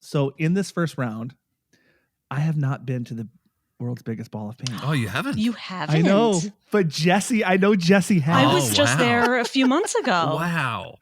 So in this first round, I have not been to the world's biggest ball of paint. Oh, you haven't? You haven't? I know, but I know Jessie has. I was just there a few months ago. Wow.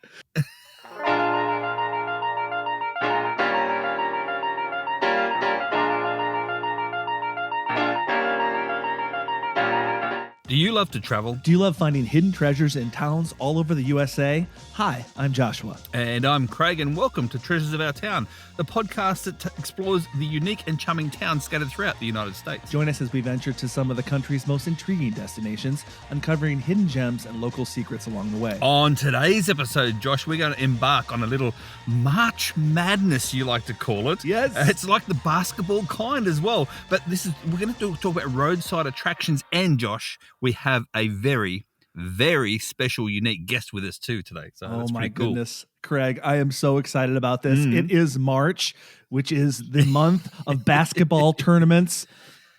Do you love to travel? Do you love finding hidden treasures in towns all over the USA? Hi, I'm Joshua. And I'm Craig, and welcome to Treasures of Our Town, the podcast that explores the unique and charming towns scattered throughout the United States. Join us as we venture to some of the country's most intriguing destinations, uncovering hidden gems and local secrets along the way. On today's episode, Josh, we're going to embark on a little March Madness, you like to call it. Yes. It's like the basketball kind as well. But we're going to talk about roadside attractions, and Josh, we have a very, very special, unique guest with us too today. So that's my pretty cool. Goodness, Craig, I am so excited about this. It is March, which is the month of basketball tournaments,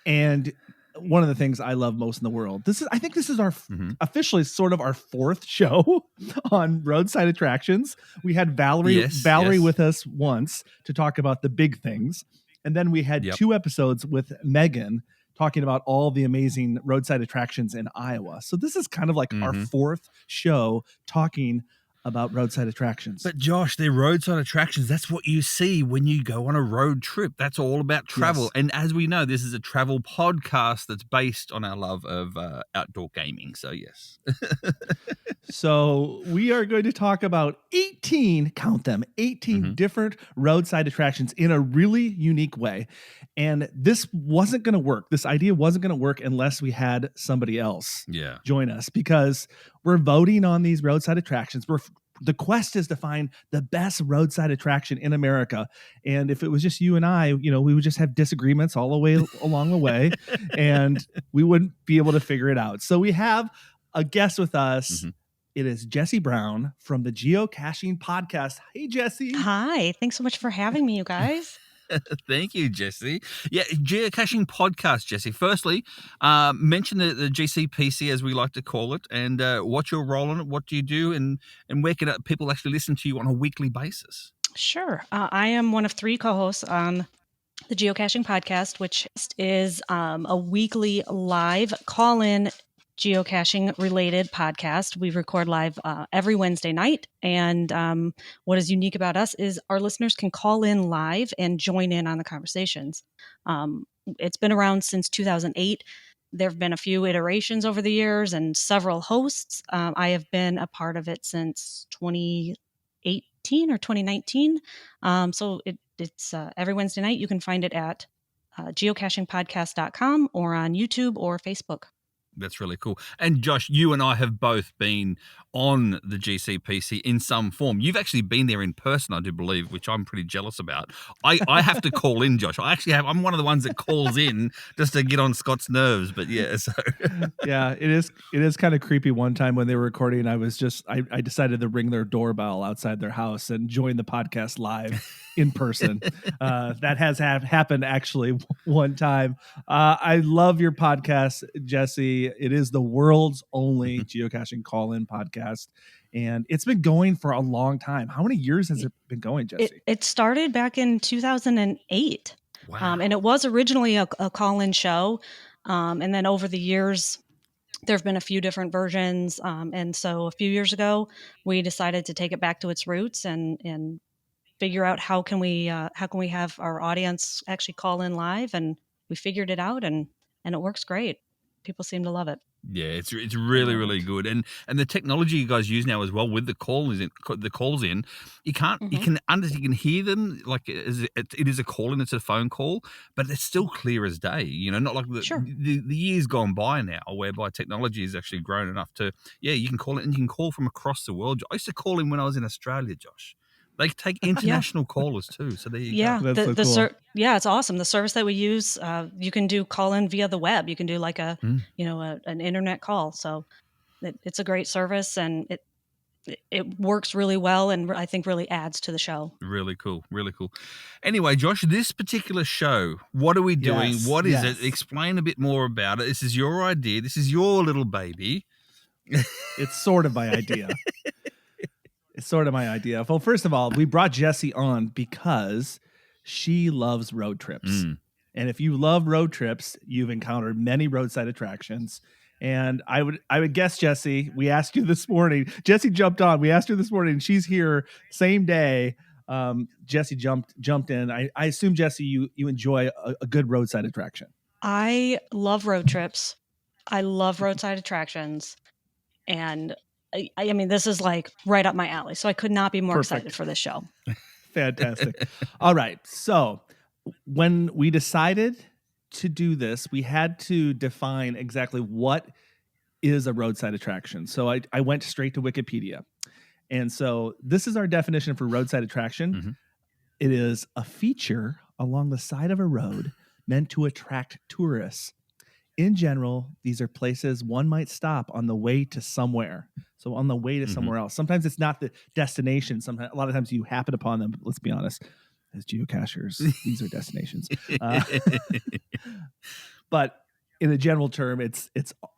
and one of the things I love most in the world. I think this is our officially sort of our fourth show on Roadside Attractions. We had Valerie with us once to talk about the big things, and then we had 2 episodes with Megan talking about all the amazing roadside attractions in Iowa. So this is kind of like our fourth show talking about roadside attractions. But Josh, they're roadside attractions. That's what you see when you go on a road trip. That's all about travel. Yes. And as we know, this is a travel podcast that's based on our love of outdoor gaming. So yes. So we are going to talk about 18 different roadside attractions in a really unique way. And this wasn't going to work. This idea wasn't going to work unless we had somebody else join us, because we're voting on these roadside attractions. The quest is to find the best roadside attraction in America. And if it was just you and I, we would just have disagreements all the way along the way, and we wouldn't be able to figure it out. So we have a guest with us. It is Jessie Brown from the Geocaching podcast. Hey, Jessie. Hi. Thanks so much for having me, you guys. Thank you, Jessie. Yeah, Geocaching podcast, Jessie. Firstly, mention the GCPC, as we like to call it, and what's your role in it, what do you do, and where can people actually listen to you on a weekly basis? Sure. I am one of 3 co-hosts on the Geocaching podcast, which is a weekly live call-in geocaching related podcast. We record live every Wednesday night. And what is unique about us is our listeners can call in live and join in on the conversations. It's been around since 2008. There have been a few iterations over the years and several hosts. I have been a part of it since 2018 or 2019. So it's every Wednesday night. You can find it at geocachingpodcast.com or on YouTube or Facebook. That's really cool. And Josh, you and I have both been on the GCPC in some form. You've actually been there in person, I do believe, which I'm pretty jealous about. I have to call in, Josh. I'm one of the ones that calls in just to get on Scott's nerves. But yeah, so yeah, it is kind of creepy. One time when they were recording, I decided to ring their doorbell outside their house and join the podcast live in person. That has happened actually one time. I love your podcast, Jessie. It is the world's only geocaching call-in podcast, and it's been going for a long time. How many years has it been going, Jessie? It started back in 2008. Wow. And it was originally a call-in show. And then over the years, there have been a few different versions. And so a few years ago, we decided to take it back to its roots and figure out how can we have our audience actually call in live, and we figured it out, and it works great. People seem to love it. Yeah, it's really, really good, and the technology you guys use now as well with the calls in, you can hear them like it is a call in, it's a phone call, but it's still clear as day. Not like the years gone by now, whereby technology has actually grown enough to you can call it, and you can call from across the world. I used to call in when I was in Australia, Josh. They take international callers too, so there you go. That's so cool. It's awesome. The service that we use, you can do call in via the web. You can do like an internet call. So it's a great service, and it works really well, and I think really adds to the show. Really cool, really cool. Anyway, Josh, this particular show, what are we doing? What is it? Explain a bit more about it. This is your idea. This is your little baby. It's sort of my idea. Well, first of all, we brought Jessie on because she loves road trips. Mm. And if you love road trips, you've encountered many roadside attractions. And I would guess, Jessie, we asked you this morning. Jessie jumped on. We asked her this morning. She's here same day. Jessie jumped in. I assume, Jessie, you enjoy a good roadside attraction. I love road trips. I love roadside attractions. And I mean, this is like right up my alley. So I could not be more excited for this show. Fantastic. All right. So when we decided to do this, we had to define exactly what is a roadside attraction. So I went straight to Wikipedia. And so this is our definition for roadside attraction. Mm-hmm. It is a feature along the side of a road meant to attract tourists. In general, these are places one might stop on the way to somewhere. So on the way to somewhere else. Sometimes it's not the destination. Sometimes, a lot of times you happen upon them. But let's be honest, as geocachers, these are destinations. But in a general term, it's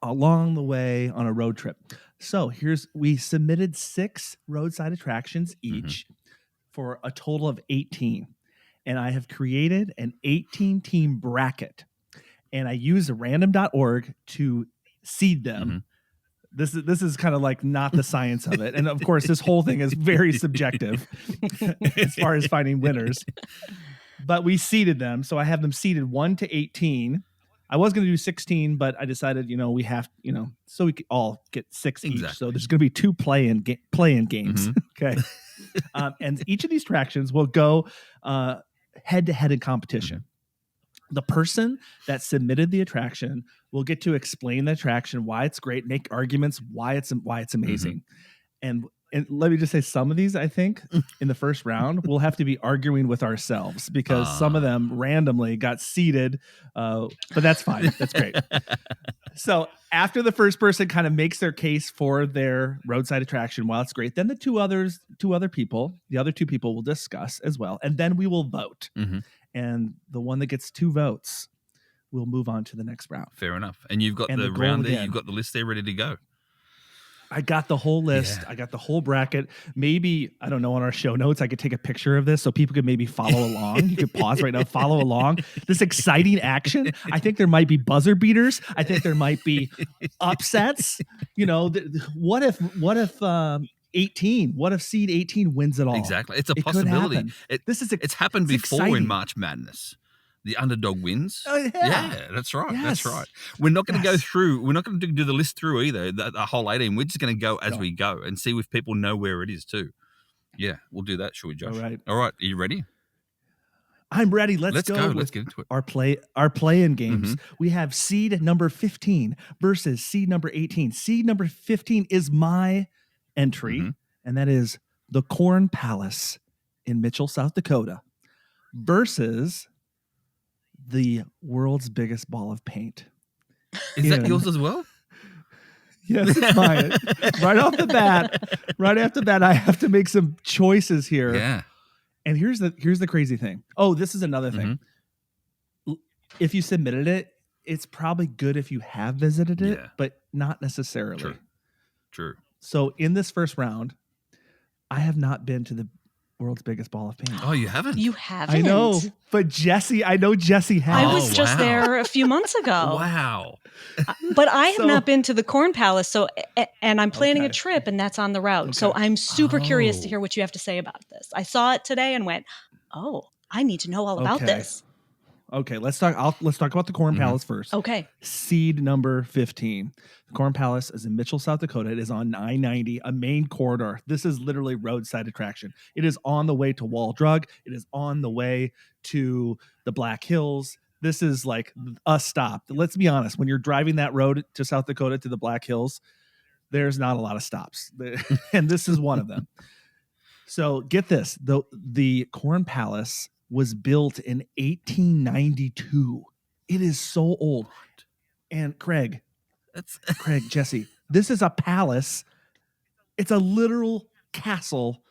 along the way on a road trip. So we submitted 6 roadside attractions each for a total of 18. And I have created an 18-team bracket. And I use random.org to seed them. This is kind of like not the science of it. And of course, this whole thing is very subjective as far as finding winners. But we seeded them. So I have them seeded 1 to 18. I was going to do 16, but I decided, we have, so we could all get 6 each. So there's going to be 2 play-in games. Okay. And each of these attractions will go head-to-head in competition. The person that submitted the attraction will get to explain the attraction, why it's great, make arguments, why it's amazing. And let me just say, some of these, I think, in the first round, we'll have to be arguing with ourselves because some of them randomly got seeded. But that's fine. That's great. So after the first person kind of makes their case for their roadside attraction, while it's great, then the the other two people will discuss as well. And then we will vote. And the one that gets 2 votes will move on to the next round. Fair enough. And you've got the round there. You've got the list there ready to go. I got the whole list. Yeah. I got the whole bracket. Maybe, I don't know, on our show notes, I could take a picture of this so people could maybe follow along. You could pause right now, follow along. This exciting action. I think there might be buzzer beaters. I think there might be upsets. What if 18? What if seed 18 wins it all? Exactly. It's a possibility. It's happened before exciting. In March Madness. The underdog wins. Oh, yeah. That's right. Yes. That's right. We're not going to go through. We're not going to do the list through either. The whole 18. We're just going to go as we go and see if people know where it is too. Yeah, we'll do that, shall we, Josh? All right. Are you ready? I'm ready. Let's go. Let's get into it. Our play-in games. We have seed number 15 versus seed number 18. Seed number 15 is my entry, and that is the Corn Palace in Mitchell, South Dakota, versus the world's biggest ball of paint. Is that yours as well? Yes, it's mine. Right off the bat, I have to make some choices here. Yeah. And here's the crazy thing. Oh, this is another thing. If you submitted it, it's probably good if you have visited it, but not necessarily. True. So in this first round, I have not been to the world's biggest ball of paint. Oh, you haven't? You haven't? I know, but I know Jessie has. I was just there a few months ago. Wow. But I have not been to the Corn Palace, and I'm planning a trip, and that's on the route. Okay. So I'm super curious to hear what you have to say about this. I saw it today and went, I need to know all about this. Okay, let's talk about the Corn Palace first. Okay. Seed number 15. The Corn Palace is in Mitchell, South Dakota. It is on I-90, a main corridor. This is literally roadside attraction. It is on the way to Wall Drug. It is on the way to the Black Hills. This is like a stop. Let's be honest. When you're driving that road to South Dakota to the Black Hills, there's not a lot of stops. And this is one of them. So get this. The Corn Palace was built in 1892. It is so old. And Craig, Jessie, this is a palace. It's a literal castle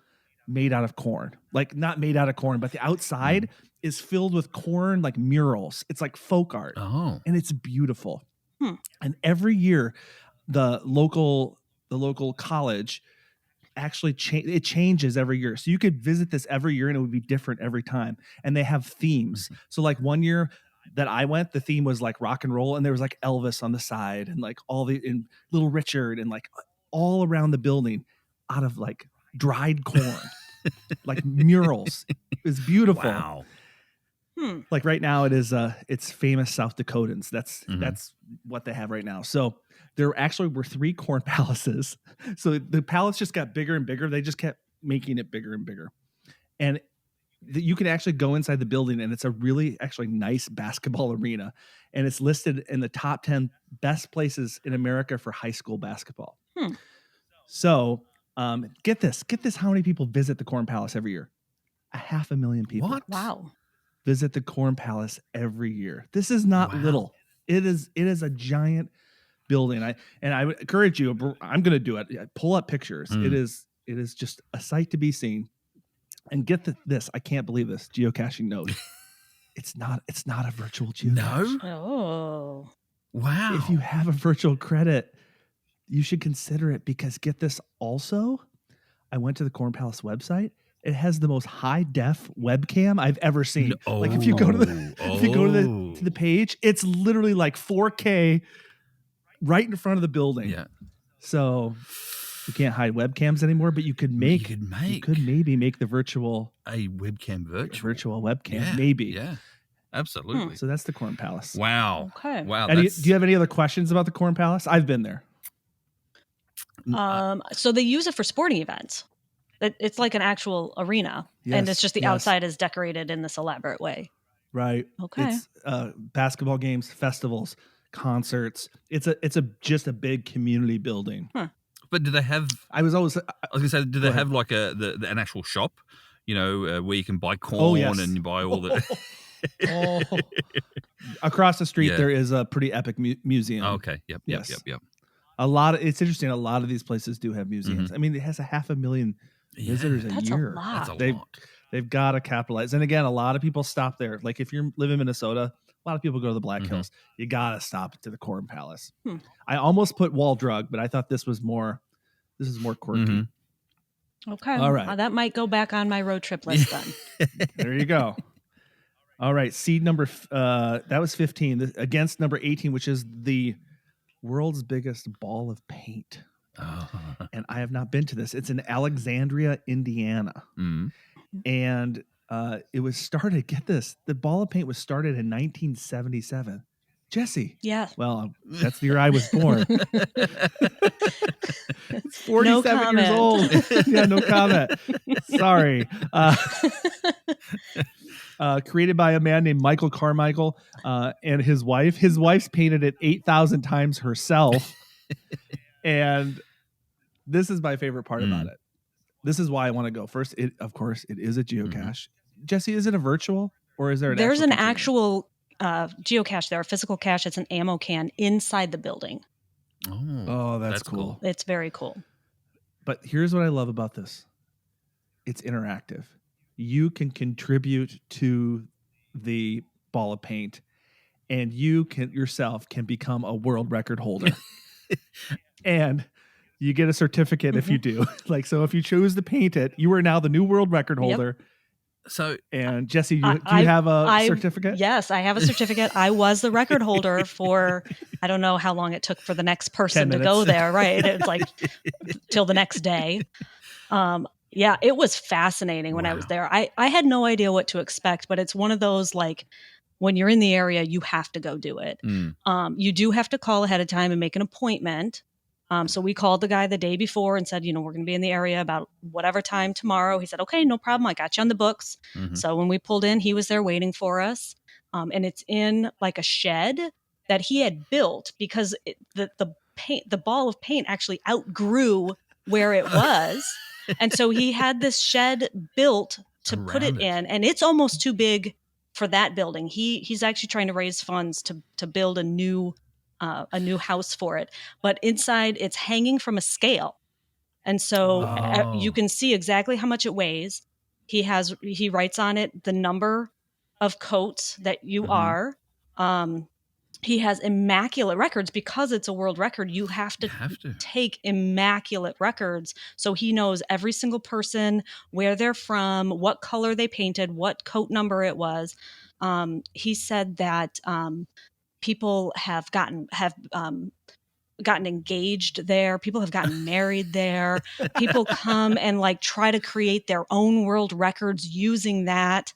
made out of corn. Like, not made out of corn, but the outside is filled with corn, like murals. It's like folk art. Oh. And it's beautiful. And every year, the local college actually it changes every year. So you could visit this every year and it would be different every time. And they have themes. So like one year that I went, the theme was like rock and roll, and there was like Elvis on the side and like and Little Richard and like all around the building out of like dried corn, like murals. It was beautiful. Wow. Like right now it is it's famous South Dakotans. That's what they have right now. So there actually were 3 corn palaces. So the palace just got bigger and bigger. They just kept making it bigger and bigger. And you can actually go inside the building, and it's a really actually nice basketball arena. And it's listed in the top 10 best places in America for high school basketball. So get this how many people visit the Corn Palace every year? 500,000 people. What? Wow. Visit the Corn Palace every year. This is not little. It is a giant building. I would encourage you. I'm going to do it. Pull up pictures. It is just a sight to be seen. And get this. I can't believe this. Geocaching note. It's not a virtual geocache. No. Oh. Wow. If you have a virtual credit, you should consider it, because get this also. I went to the Corn Palace website. It has the most high def webcam I've ever seen. Like if you go to the page, it's literally like 4K right in front of the building. Yeah. So you can't hide webcams anymore, but you could maybe make the virtual webcam virtual webcam. Yeah. Maybe. Yeah. Absolutely. So that's the Corn Palace. Wow. Okay. Wow. Do you have any other questions about the Corn Palace? I've been there. So they use it for sporting events. It's like an actual arena, and it's just the outside is decorated in this elaborate way. Right. Okay. It's basketball games, festivals, concerts. It's just a big community building. Huh. But do they have? I was going to say, do they have like an actual shop? You know, where you can buy corn and you buy all the. Across the street, there is a pretty epic museum. Oh, okay. Yep. It's interesting. A lot of these places do have museums. I mean, it has 500,000 visitors a year. That's a lot. They've got to capitalize. And again, a lot of people stop there. Like if you live in Minnesota, a lot of people go to the Black Hills. You got to stop to the Corn Palace. I almost put Wall Drug, but I thought this is more quirky. Okay. All right. That might go back on my road trip list then. There you go. All right. Seed number, that was 15 against number 18, which is the world's biggest ball of paint. And I have not been to this. It's in Alexandria, Indiana. And it was started, get this, the ball of paint was started in 1977. Jessie. Yeah. Well, that's the year I was born. It's 47 years old. Yeah, no comment. Sorry. Created by a man named Michael Carmichael and his wife. His wife's painted it 8,000 times herself. And this is my favorite part about it. This is why I want to go. First, of course, it is a geocache. Jessie, is it a virtual or is there There's an actual geocache there, a physical cache. It's an ammo can inside the building. Oh, that's cool. It's very cool. But here's what I love about this. It's interactive. You can contribute to the ball of paint, and you can yourself can become a world record holder. And you get a certificate if you do. Like, so if you choose to paint it, you are now the new world record holder. So, and Jessie, do you have a certificate? Yes, I have a certificate. I was the record holder for, I don't know how long it took for the next person to go there. Right. It's like till the next day. Yeah, it was fascinating when I was there. I had no idea what to expect, but it's one of those, like, when you're in the area, you have to go do it. You do have to call ahead of time and make an appointment. So we called the guy the day before and said, we're going to be in the area about whatever time tomorrow. He said, okay, no problem. I got you on the books. So when we pulled in, he was there waiting for us. And it's in like a shed that he had built because the ball of paint actually outgrew where it was. And so he had this shed built to put it in, and it's almost too big for that building. He's actually trying to raise funds to build a new house for it. But inside, it's hanging from a scale, and so you can see exactly how much it weighs. He writes on it the number of coats that you are. he has immaculate records because it's a world record. You have to take immaculate records. So he knows every single person, where they're from, what color they painted, what coat number it was. He said that people have gotten engaged there. People have gotten married there. People come and like try to create their own world records using that.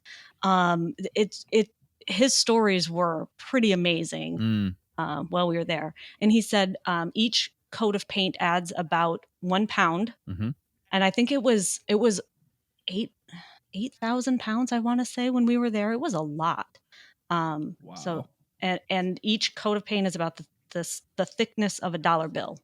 His stories were pretty amazing while we were there. And he said each coat of paint adds about 1 pound. Mm-hmm. And I think it was 8,000 pounds, I want to say, when we were there. It was a lot. Wow. So, and each coat of paint is about the thickness of a dollar bill.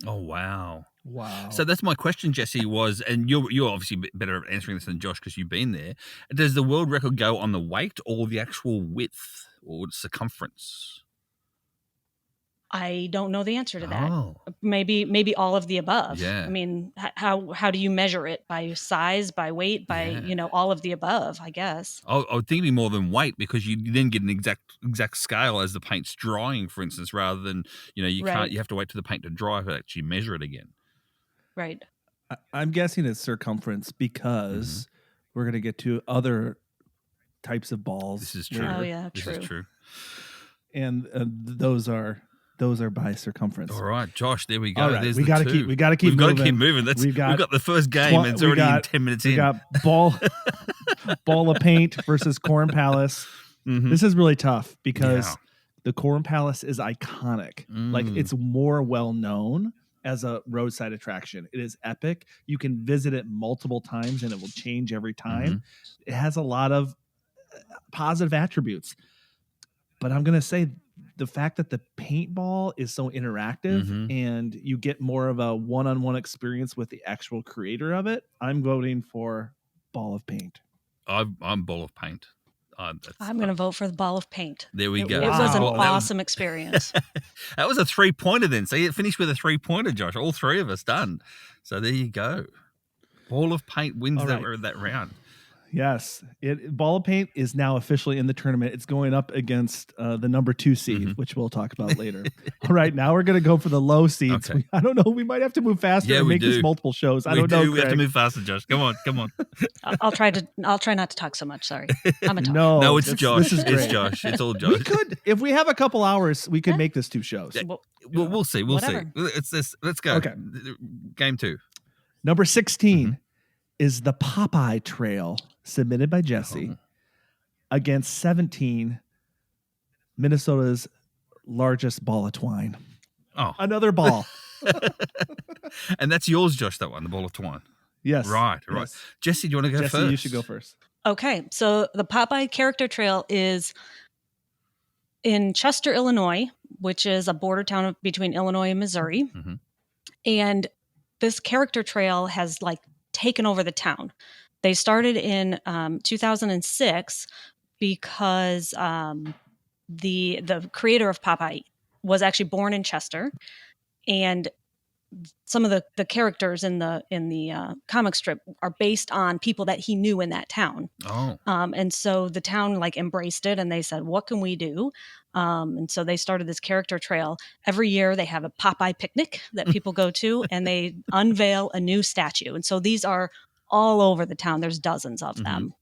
Oh, wow. Wow. So that's my question, Jessie, was, and you're obviously better at answering this than Josh because you've been there. Does the world record go on the weight or the actual width or circumference? I don't know the answer to that. Oh. Maybe all of the above. Yeah. I mean, how do you measure it? By size, by weight, by all of the above, I guess. I would think it'd be more than weight because you then get an exact scale as the paint's drying, for instance, rather than you have to wait till the paint to dry to actually measure it again. Right. I'm guessing it's circumference because we're going to get to other types of balls. This is true. Oh yeah, true. This is true. And those are by circumference. All right, Josh, there we go. All right, There's we got to keep We've got to keep moving. We've got the first game and it's already in 10 minutes in. We got ball of paint versus Corn Palace. Mm-hmm. This is really tough because the Corn Palace is iconic. Like it's more well known as a roadside attraction. It is epic. You can visit it multiple times and it will change every time. It has a lot of positive attributes. But I'm going to say the fact that the paintball is so interactive and you get more of a one-on-one experience with the actual creator of it, I'm voting for Ball of Paint. I'm Ball of Paint. I'm going to vote for the Ball of Paint. There we go. It was an awesome experience. That was a 3-pointer then. So you finished with a 3-pointer, Josh. All three of us done. So there you go. Ball of Paint wins that round. Yes. Ball of Paint is now officially in the tournament. It's going up against the number 2 seed, which we'll talk about later. All right, now we're going to go for the low seeds. Okay. I don't know. We might have to move faster and make this multiple shows. I don't know. We have to move faster, Josh. Come on. I'll try not to talk so much. Sorry. I'm a talk. No, it's Josh. This is great. It's Josh. It's all Josh. We could, if we have a couple hours, we could make this 2 shows. We'll see. We'll Whatever. see. Let's go. Okay. Game 2. Number 16 is the Popeye Trail, submitted by Jessie, against 17, Minnesota's largest ball of twine. Oh. Another ball. And that's yours, Josh, that one, the ball of twine. Yes. Right. Yes. Jessie, do you want to go Jessie, first? you should go first. Okay, so the Popeye Character Trail is in Chester, Illinois, which is a border town between Illinois and Missouri. And this character trail has taken over the town. They started in 2006 because the creator of Popeye was actually born in Chester, and some of the characters in the comic strip are based on people that he knew in that town. Oh. And so the town embraced it, and they said, "What can we do?" And so they started this character trail. Every year they have a Popeye picnic that people go to, and they unveil a new statue. And so these are all over the town. There's dozens of them.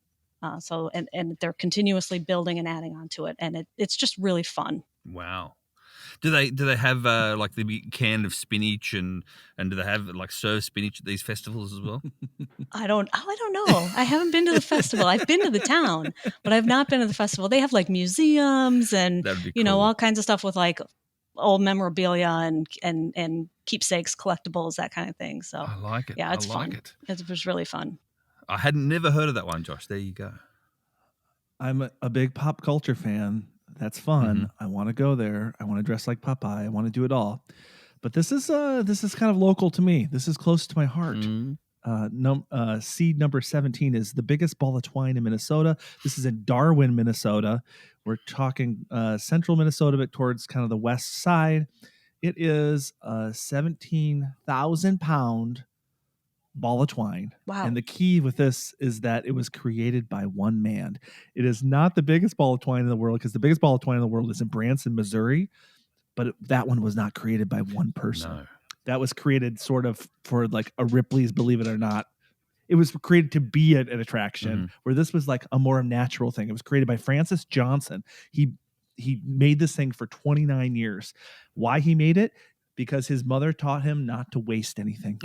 So they're continuously building and adding onto it, and it's just really fun. Wow. Do they have the big can of spinach and do they have serve spinach at these festivals as well? I don't know. I haven't been to the festival. I've been to the town, but I've not been to the festival. They have That'd museums and be cool. all kinds of stuff with old memorabilia and keepsakes, collectibles, that kind of thing. So I like it. Yeah, it's fun. It was really fun. I had never heard of that one, Josh. There you go. I'm a big pop culture fan. That's fun. I want to go there. I want to dress like Popeye. I want to do it all. But this is kind of local to me. This is close to my heart. Seed number 17 is the biggest ball of twine in Minnesota. This is in Darwin, Minnesota. We're talking central Minnesota, but towards kind of the west side. It is a 17,000 pound ball of twine. Wow. And the key with this is that it was created by one man. It is not the biggest ball of twine in the world, because the biggest ball of twine in the world is in Branson, Missouri. But that one was not created by one person. No. That was created sort of for like a Ripley's Believe It or Not. It was created to be an attraction, where this was like a more natural thing. It was created by Francis Johnson. He made this thing for 29 years. Why he made it? Because his mother taught him not to waste anything.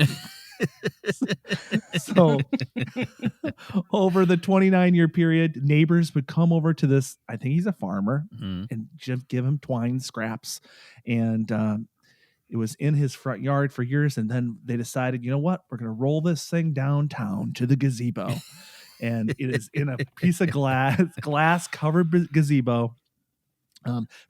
So over the 29-year period, neighbors would come over to this. I think he's a farmer, and give him twine scraps. And it was in his front yard for years. And then they decided, you know what? We're going to roll this thing downtown to the gazebo. And it is in a piece of glass covered gazebo.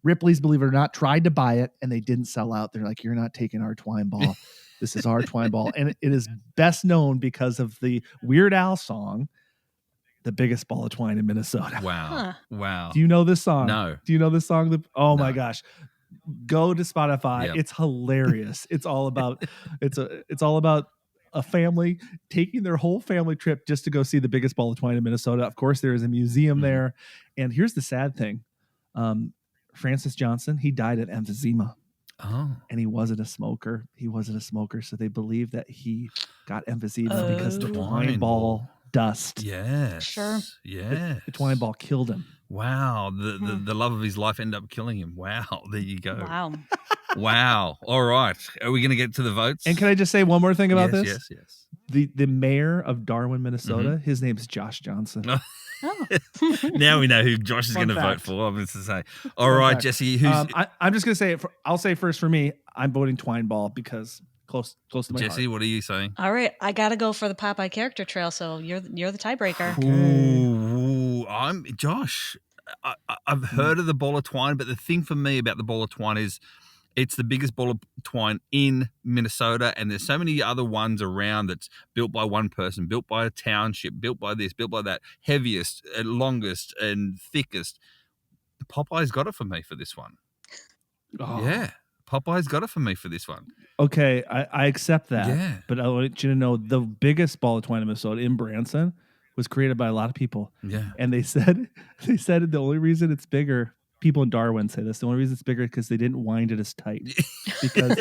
Ripley's, believe it or not, tried to buy it, and they didn't sell out. They're like, you're not taking our twine ball. This is our twine ball. And it is best known because of the Weird Al song, The Biggest Ball of Twine in Minnesota. Wow. Wow. Do you know this song? No. Do you know this song? No. My gosh. Go to Spotify. Yep. It's hilarious. It's all about a family taking their whole family trip just to go see the biggest ball of twine in Minnesota. Of course, there is a museum there. And here's the sad thing. Francis Johnson, he died of emphysema. Oh. And he wasn't a smoker. So they believe that he got emphysema because the twine ball dust. Yes. Sure. Yeah. The twine ball killed him. Wow. The love of his life ended up killing him. Wow. There you go. Wow. Wow. All right. Are we going to get to the votes? And can I just say one more thing about this? Yes. The mayor of Darwin, Minnesota, his name's Josh Johnson. Oh. Now we know who Josh is going to vote fact. for. I was to say. All right, fact. Jesse. Who's I'm just going to say it. I'll say first for me, I'm voting twine ball because close to my Jesse? heart. What are you saying? All right, I gotta go for the Popeye character trail. So you're the tiebreaker. Ooh, I'm Josh. I've heard of the ball of twine, but the thing for me about the ball of twine is it's the biggest ball of twine in Minnesota, and there's so many other ones around that's built by one person, built by a township, built by this, built by that, heaviest and longest and thickest. Popeye's got it for me for this one. Oh. Yeah, Popeye's got it for me for this one. Okay, I accept that. Yeah. But I want you to know the biggest ball of twine in Minnesota in Branson was created by a lot of people. Yeah. And they said the only reason it's bigger, people in Darwin say this, the only reason it's bigger is because they didn't wind it as tight. Because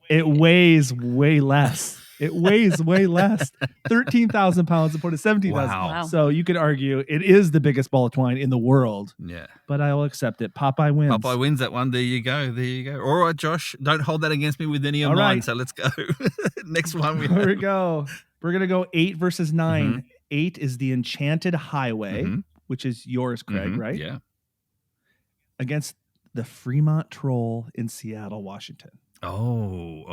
it weighs way less. It weighs way less. 13,000 pounds opposed to 17,000. Wow. So you could argue it is the biggest ball of twine in the world. Yeah. But I will accept it. Popeye wins. Popeye wins that one. There you go. All right, Josh. Don't hold that against me with any of All mine. right. So let's go. Next one. Here we go. We're going to go 8 versus 9. 8 is the Enchanted Highway, which is yours, Craig, right? Yeah. Against the Fremont Troll in Seattle, Washington. Oh.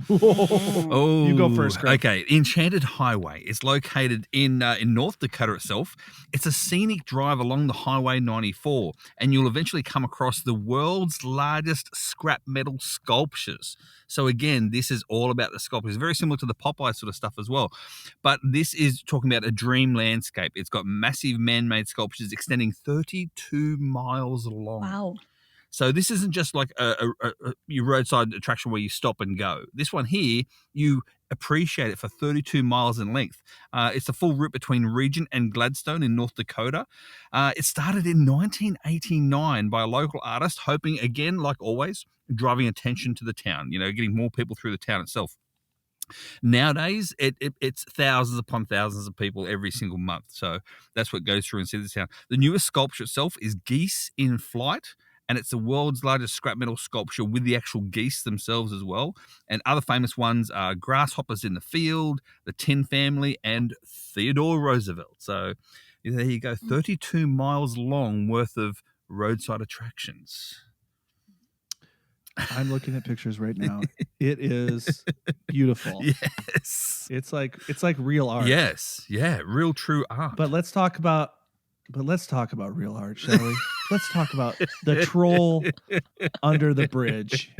You go first, Craig. Okay, Enchanted Highway. It's located in North Dakota itself. It's a scenic drive along the Highway 94, and you'll eventually come across the world's largest scrap metal sculptures. So again, this is all about the sculptures. Very similar to the Popeye sort of stuff as well. But this is talking about a dream landscape. It's got massive man-made sculptures extending 32 miles long. Wow. So this isn't just like your roadside attraction where you stop and go. This one here, you appreciate it for 32 miles in length. It's a full route between Regent and Gladstone in North Dakota. It started in 1989 by a local artist, hoping, again, like always, driving attention to the town, getting more people through the town itself. Nowadays, it's thousands upon thousands of people every single month. So that's what goes through and sees the town. The newest sculpture itself is Geese in Flight. And it's the world's largest scrap metal sculpture with the actual geese themselves as well. And other famous ones are Grasshoppers in the Field, the Tin Family, and Theodore Roosevelt. So there you go, 32 miles long worth of roadside attractions. I'm looking at pictures right now. It is beautiful. Yes. It's like real art. Yes. Yeah, real true art. But let's talk about real art, shall we? Let's talk about the troll under the bridge.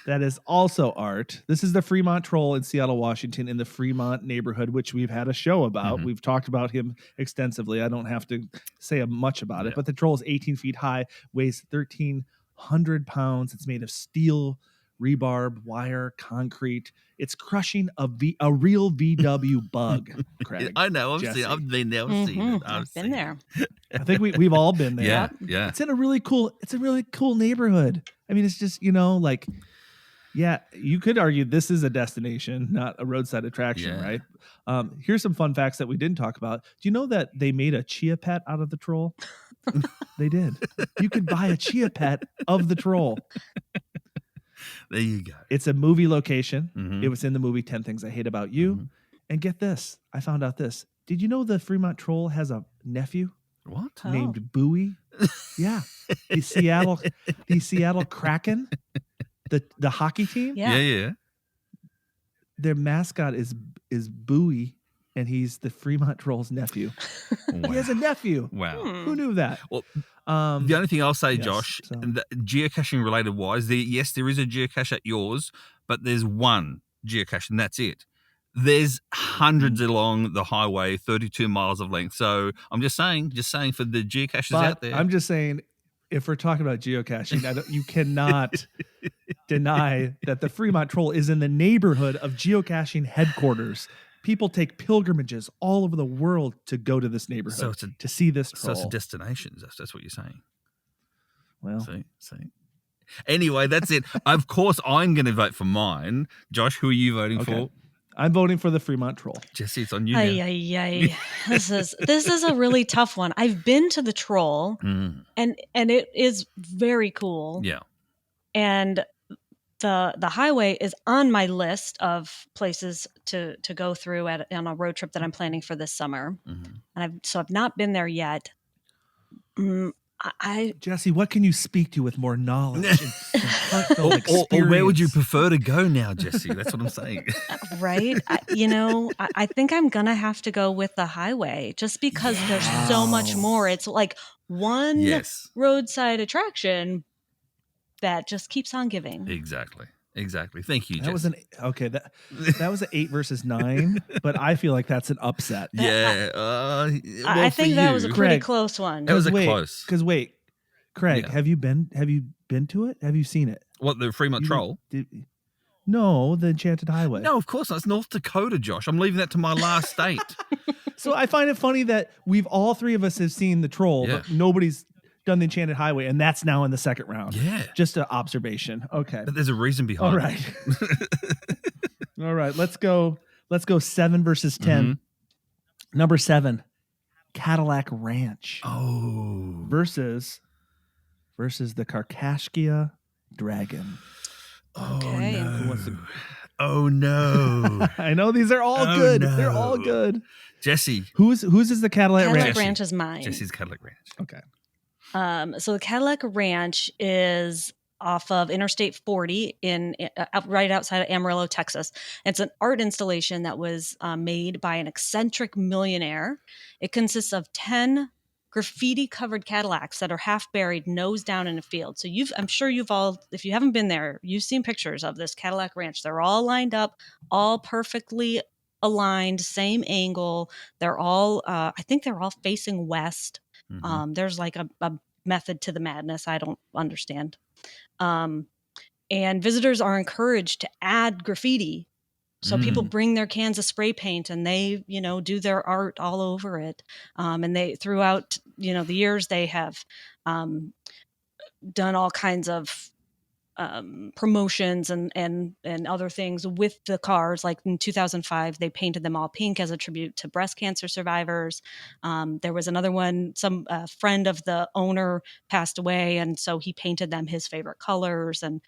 That is also art. This is the Fremont Troll in Seattle, Washington, in the Fremont neighborhood, which we've had a show about. We've talked about him extensively. I don't have to say much about it, but the troll is 18 feet high, weighs 1,300 pounds. It's made of steel rebarb, wire, concrete. It's crushing a real VW bug, Craig. I know. Jesse. I've been there. I've seen it. I've been there. I think we've all been there. Yeah, yeah. It's a really cool neighborhood. I mean, it's just, like, yeah, you could argue this is a destination, not a roadside attraction, right? Here's some fun facts that we didn't talk about. Do you know that they made a chia pet out of the troll? They did. You could buy a chia pet of the troll. There you go. It's a movie location. Mhm. It was in the movie 10 Things I Hate About You. Mhm. And get this. I found out this. Did you know the Fremont Troll has a nephew What? named Bowie? Yeah. The Seattle Kraken, the hockey team. Yeah. Their mascot is Bowie, and he's the Fremont Troll's nephew. Wow. He has a nephew. Wow. Who knew that? Well, the only thing I'll say, yes, Josh, so- and geocaching related wise, yes, there is a geocache at yours, but there's one geocache and that's it. There's hundreds along the highway, 32 miles of length. So I'm just saying for the geocaches But out there. I'm just saying, if we're talking about geocaching, you cannot deny that the Fremont Troll is in the neighborhood of geocaching headquarters. People take pilgrimages all over the world to go to this neighborhood to see this troll. So it's a destination. That's what you're saying. Well, See. Anyway, that's it. Of course, I'm going to vote for mine. Josh, who are you voting for? I'm voting for the Fremont Troll. Jesse, it's on you now. This is a really tough one. I've been to the Troll, and it is very cool. Yeah. And the highway is on my list of places to go through on a road trip that I'm planning for this summer. And I've not been there yet. Jesse, what can you speak to with more knowledge and heartfelt experience? Or where would you prefer to go now, Jesse? That's what I'm saying. Right? I think I'm going to have to go with the highway just because there's so much more. It's like one roadside attraction that just keeps on giving. Exactly. Thank you, Jesse. That was that was an 8 versus 9, but I feel like that's an upset. Yeah. I think that was a pretty close one. That was close. Because wait, Craig, have you been to it? Have you seen it? What, the Fremont Troll? No, the Enchanted Highway. No, of course not. It's North Dakota, Josh. I'm leaving that to my last state. So I find it funny that all three of us have seen the Troll, but nobody's done the Enchanted Highway, and that's now in the second round. Yeah. Just an observation. Okay. But there's a reason behind it. All right. Let's go 7 versus 10. Number 7, Cadillac Ranch. Oh. Versus the Carcaskia Dragon. Okay. Oh no. I know these are all good. No. They're all good. Jesse. Whose is the Cadillac Ranch? Cadillac Ranch is mine. Jesse's Cadillac Ranch. Okay. So the Cadillac Ranch is off of Interstate 40 right outside of Amarillo, Texas. It's an art installation that was made by an eccentric millionaire. It consists of 10 graffiti-covered Cadillacs that are half buried, nose down in a field. So I'm sure you've all, if you haven't been there, you've seen pictures of this Cadillac Ranch. They're all lined up, all perfectly aligned, same angle. They're all, I think they're all facing west. There's like a method to the madness I don't understand. And visitors are encouraged to add graffiti. So people bring their cans of spray paint and they, do their art all over it. And they, throughout, the years, they have done all kinds of promotions and other things with the cars. Like in 2005, they painted them all pink as a tribute to breast cancer survivors. There was another one, some friend of the owner passed away, and so he painted them his favorite colors, and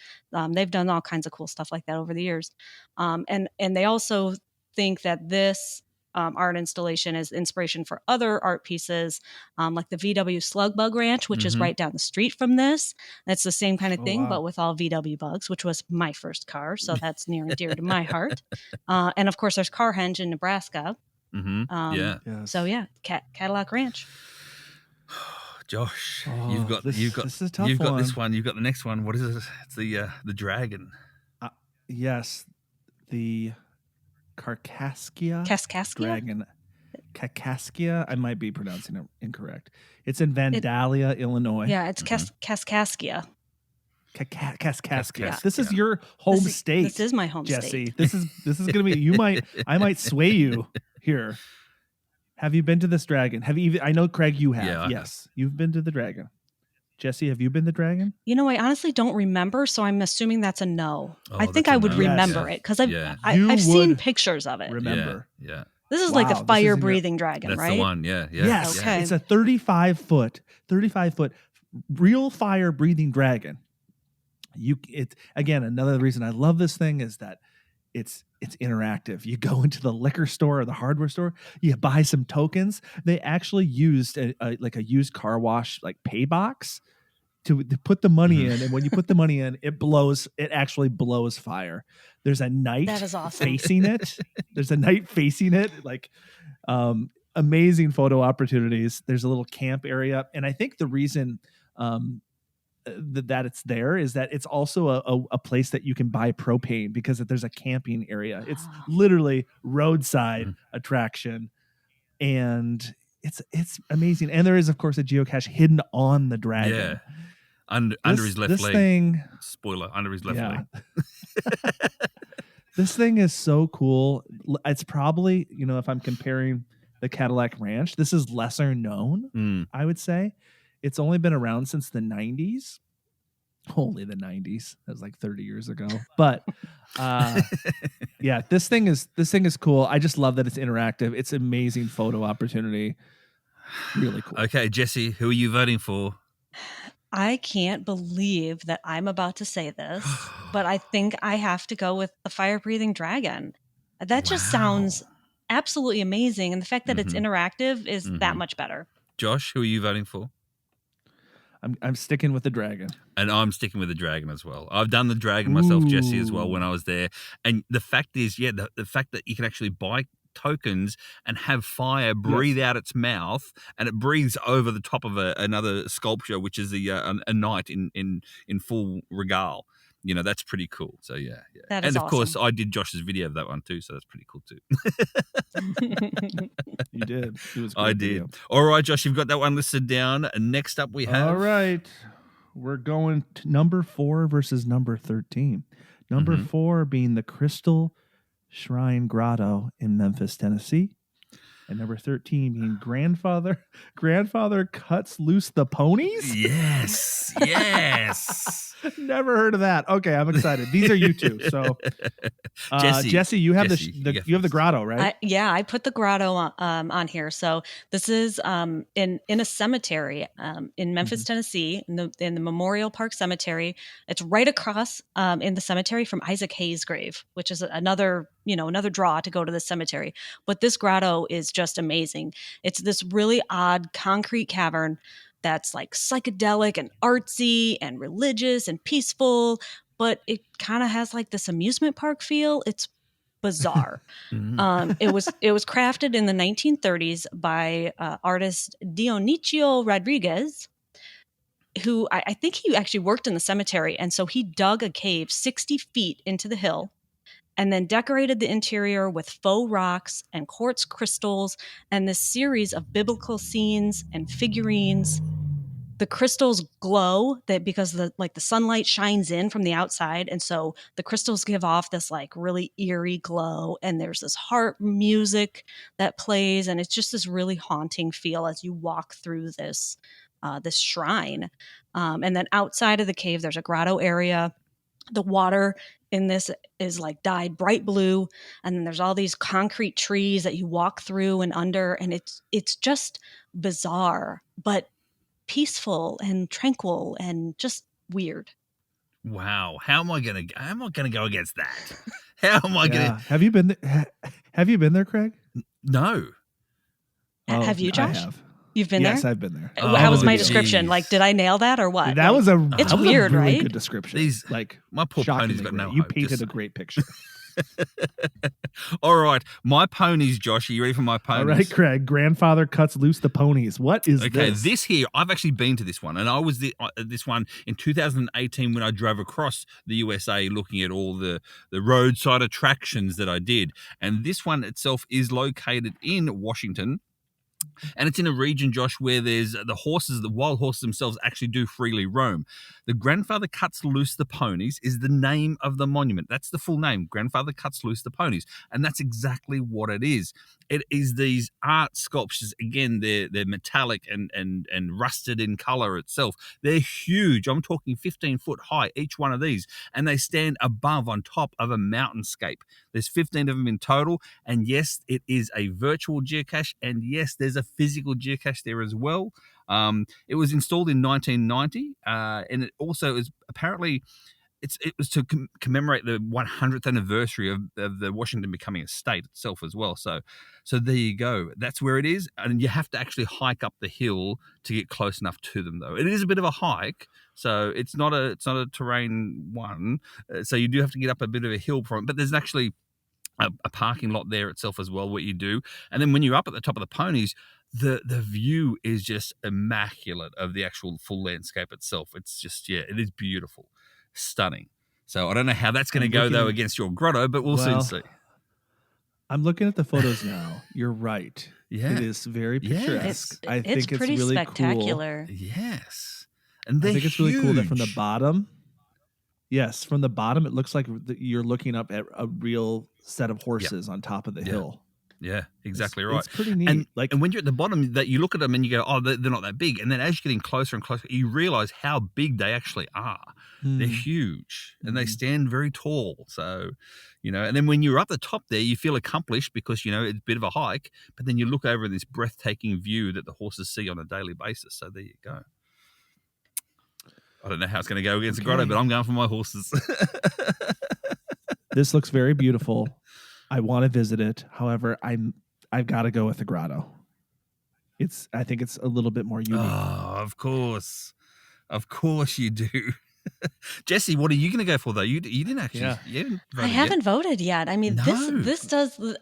they've done all kinds of cool stuff like that over the years. And they also think that this art installation is inspiration for other art pieces, like the VW Slug Bug Ranch, which is right down the street from this. That's the same kind of thing, but with all VW bugs, which was my first car. So that's near and dear to my heart. And of course, there's Carhenge in Nebraska. So yeah, Cadillac Ranch. Josh, you've got this one. You've got the next one. What is it? It's the dragon. Yes, the Carcaskia Dragon. Kaskaskia. I might be pronouncing it incorrect. It's in Vandalia, Illinois. Yeah, it's Kaskaskia. Kaskaskia. This is your home state. This is my home Jessie. state. This is gonna be. I might sway you here. Have you been to this dragon? Have you? I know, Craig, you have. Yeah, Yes, you've been to the dragon. Jessie, have you been to the dragon? I honestly don't remember, so I'm assuming that's a no. Oh, I think that's I a would no. remember Yes. it because Yeah. I've seen would pictures of it. Remember. Yeah. This is Wow, like the this is fire in your- breathing dragon, That's right? the one. Yeah. Yes, Okay. it's a 35 foot real fire breathing dragon. It's again, another reason I love this thing is that it's interactive. You go into the liquor store or the hardware store, you buy some tokens. They actually used a used car wash like pay box to put the money in, and when you put the money in, it actually blows fire. There's a knight That is awesome. facing it. There's a knight facing it, like amazing photo opportunities. There's a little camp area, and I think the reason that it's there is that it's also a place that you can buy propane because there's a camping area. It's literally roadside attraction, and it's amazing. And there is, of course, a geocache hidden on the dragon. Yeah. Under his left this leg. Thing, Spoiler, under his left leg. This thing is so cool. It's probably, if I'm comparing the Cadillac Ranch, this is lesser known, I would say. It's only been around since the 90s. Only the 90s. That was like 30 years ago. But yeah, this thing is cool. I just love that it's interactive. It's amazing photo opportunity. Really cool. Okay, Jessie, who are you voting for? I can't believe that I'm about to say this, but I think I have to go with the fire breathing dragon. That just sounds absolutely amazing. And the fact that it's interactive is that much better. Josh, who are you voting for? I'm sticking with the dragon. And I'm sticking with the dragon as well. I've done the dragon myself, Jessie, as well, when I was there. And the fact is, the fact that you can actually buy tokens and have fire breathe out its mouth, and it breathes over the top of another sculpture, which is a knight in full regale. That's pretty cool. So yeah. That is and of awesome. course, I did Josh's video of that one too, so that's pretty cool too. You did. It was a great I did. video. All right, Josh, you've got that one listed down. Next up, we have. All right. We're going to number 4 versus number 13. Number 4 being the Crystal Shrine Grotto in Memphis, Tennessee. And number 13 being Grandfather Cuts Loose the Ponies? Yes. Never heard of that. Okay, I'm excited. These are you two. So Jessie, you have the grotto, right? I put the grotto on here. So this is in a cemetery in Memphis, Tennessee, in the Memorial Park Cemetery. It's right across in the cemetery from Isaac Hayes' grave, which is another draw to go to the cemetery. But this grotto is just amazing. It's this really odd concrete cavern that's like psychedelic and artsy and religious and peaceful, but it kind of has like this amusement park feel. It's bizarre. It was crafted in the 1930s by artist Dionisio Rodriguez, who I think he actually worked in the cemetery. And so he dug a cave 60 feet into the hill and then decorated the interior with faux rocks and quartz crystals and this series of biblical scenes and figurines. The crystals glow because the sunlight shines in from the outside, and so the crystals give off this like really eerie glow, and there's this harp music that plays, and it's just this really haunting feel as you walk through this shrine. And then outside of the cave, there's a grotto area. The water in this is like dyed bright blue, and then there's all these concrete trees that you walk through and under, and it's just bizarre, but peaceful and tranquil and just weird. Wow. How am I gonna go against that? How am I gonna Have you been there, Craig? No. Have you, Josh? I have. You've been there? Yes, I've been there. How was my geez. description? Like, did I nail that or what? That was it's weird, a really right? good description. My poor pony's got no You hope, painted just- a great picture. All right, my ponies, Josh. Are you ready for my ponies? All right, Craig. Grandfather Cuts Loose the Ponies. What is Okay, this? this here, I've actually been to this one, and I was this one in 2018 when I drove across the USA looking at all the roadside attractions that I did. And this one itself is located in Washington. And it's in a region, Josh, where there's the wild horses themselves actually do freely roam. The Grandfather Cuts Loose the Ponies is the name of the monument. That's the full name, Grandfather Cuts Loose the Ponies. And that's exactly what it is. It is these art sculptures. Again, they're metallic and rusted in color itself. They're huge. I'm talking 15 foot high, each one of these. And they stand above on top of a mountainscape. There's 15 of them in total. And yes, it is a virtual geocache. And yes, there's a physical geocache there as well. It was installed in 1990. And it also is apparently... It was to commemorate the 100th anniversary of the Washington becoming a state itself as well. So there you go. That's where it is, and you have to actually hike up the hill to get close enough to them. Though it is a bit of a hike, so it's not a terrain one. So you do have to get up a bit of a hill from it. But there's actually a parking lot there itself as well. What you do, and then when you're up at the top of the ponies, the view is just immaculate of the actual full landscape itself. It's just it is beautiful. Stunning. So I don't know how that's going to go though against your grotto, but we'll soon see. I'm looking at the photos now. You're right. Yeah, it is very picturesque. I think it's pretty really spectacular. Cool. Yes, and I think it's really cool that from the bottom. Yes, from the bottom, it looks like you're looking up at a real set of horses on top of the hill. Yeah, exactly right. It's pretty neat. And when you're at the bottom, that you look at them and you go, oh, they're not that big. And then as you're getting closer and closer, you realize how big they actually are. They're huge and they stand very tall. So, and then when you're up the top there, you feel accomplished because, it's a bit of a hike. But then you look over this breathtaking view that the horses see on a daily basis. So there you go. I don't know how it's going to go against the grotto, but I'm going for my horses. This looks very beautiful. I want to visit it. However, I've got to go with the grotto. I think it's a little bit more unique. Oh, of course you do. Jessie, what are you going to go for though? You didn't actually. Yeah. You didn't vote I haven't voted yet. I mean, this does.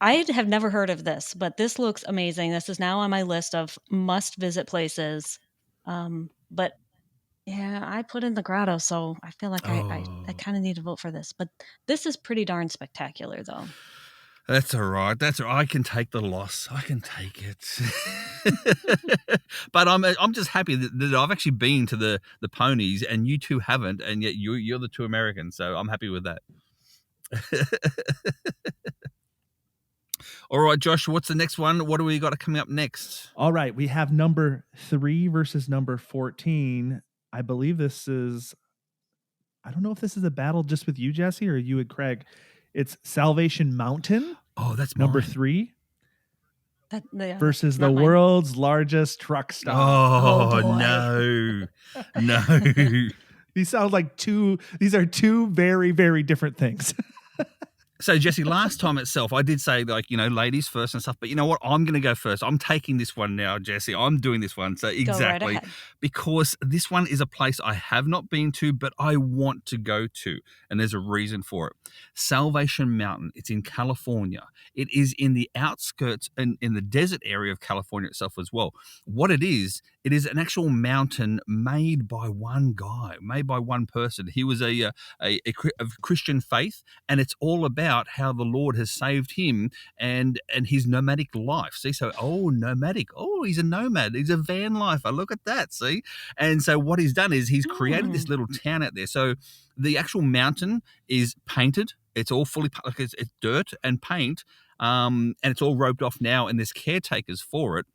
I have never heard of this, but this looks amazing. This is now on my list of must visit places. But yeah, I put in the grotto, so I feel like I kind of need to vote for this. But this is pretty darn spectacular, though. That's all right. I can take the loss. I can take it. But I'm just happy that I've actually been to the ponies, and you two haven't, and yet you're the two Americans. So I'm happy with that. All right, Josh, what's the next one? What do we got coming up next? All right, we have number 3 versus number 14. I believe this is, I don't know if this is a battle just with you, Jessie, or you and Craig. It's Salvation Mountain. Oh, that's number mine. 3. Versus the world's largest truck stop. Oh no. These are two very, very different things. So, Jessie, last time itself, I did say, ladies first and stuff. But you know what? I'm going to go first. I'm taking this one now, Jessie. I'm doing this one. So, exactly. Go right ahead. Because this one is a place I have not been to, but I want to go to. And there's a reason for it. Salvation Mountain. It's in California. It is in the outskirts and in the desert area of California itself as well. What it is an actual mountain made by one guy, made by one person. He was a Christian faith, and it's all about how the Lord has saved him and his nomadic life. See, so nomadic. Oh, he's a nomad. He's a van lifer. Look at that. See, and so what he's done is he's created this little town out there. So the actual mountain is painted. It's all fully it's dirt and paint, and it's all roped off now. And there's caretakers for it,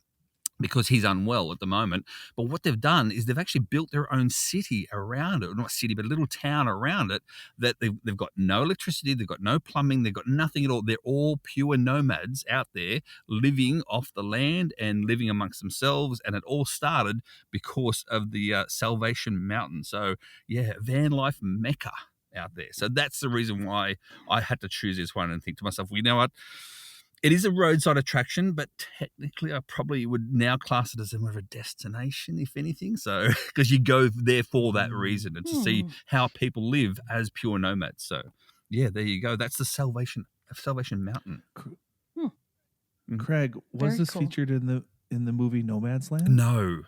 because he's unwell at the moment. But what they've done is they've actually built their own city around it. Not a city, but a little town around it that they've got no electricity, they've got no plumbing, they've got nothing at all. They're all pure nomads out there living off the land and living amongst themselves. And it all started because of the Salvation Mountain. So, yeah, van life mecca out there. So that's the reason why I had to choose this one and think to myself, well, you know what? It is a roadside attraction, but technically I probably would now class it as more of a destination, if anything. So, because you go there for that reason and to see how people live as pure nomads. So, yeah, there you go. That's the Salvation Mountain. Craig, was this featured in the movie Nomadland? No.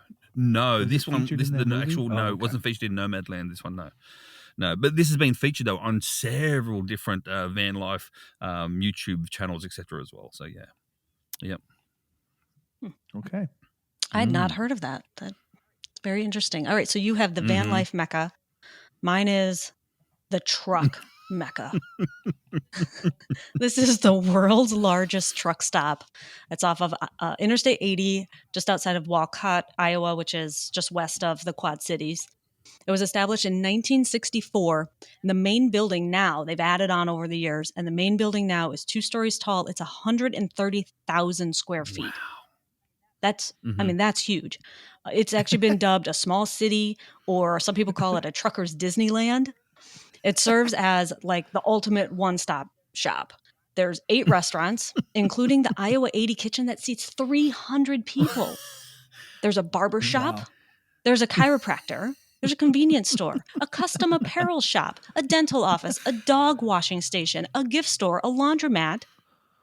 Was This one, it wasn't featured in Nomadland. This one, no. No, but this has been featured though on several different van life YouTube channels, etc. as well. So yeah, yep. Okay. I had not heard of that. That's very interesting. All right, so you have the van life mecca. Mine is the truck mecca. This is the world's largest truck stop. It's off of Interstate 80, just outside of Walcott, Iowa, which is just west of the Quad Cities. It was established in 1964. And the main building now, they've added on over the years, and the main building now is 2 stories tall. It's 130,000 square feet. Wow. That's, I mean, that's huge. It's actually been dubbed a small city, or some people call it a trucker's Disneyland. It serves as like the ultimate one-stop shop. There's 8 restaurants, including the Iowa 80 kitchen that seats 300 people. There's a barber shop. Wow. There's a chiropractor. There's a convenience store, a custom apparel shop, a dental office, a dog washing station, a gift store, a laundromat,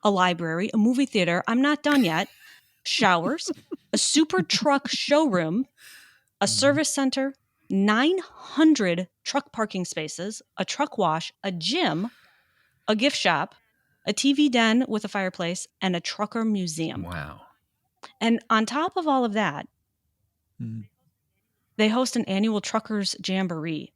a library, a movie theater. I'm not done yet. Showers, a super truck showroom, a service center, 900 truck parking spaces, a truck wash, a gym, a gift shop, a TV den with a fireplace, and a trucker museum. Wow. And on top of all of that, Mm. they host an annual truckers jamboree.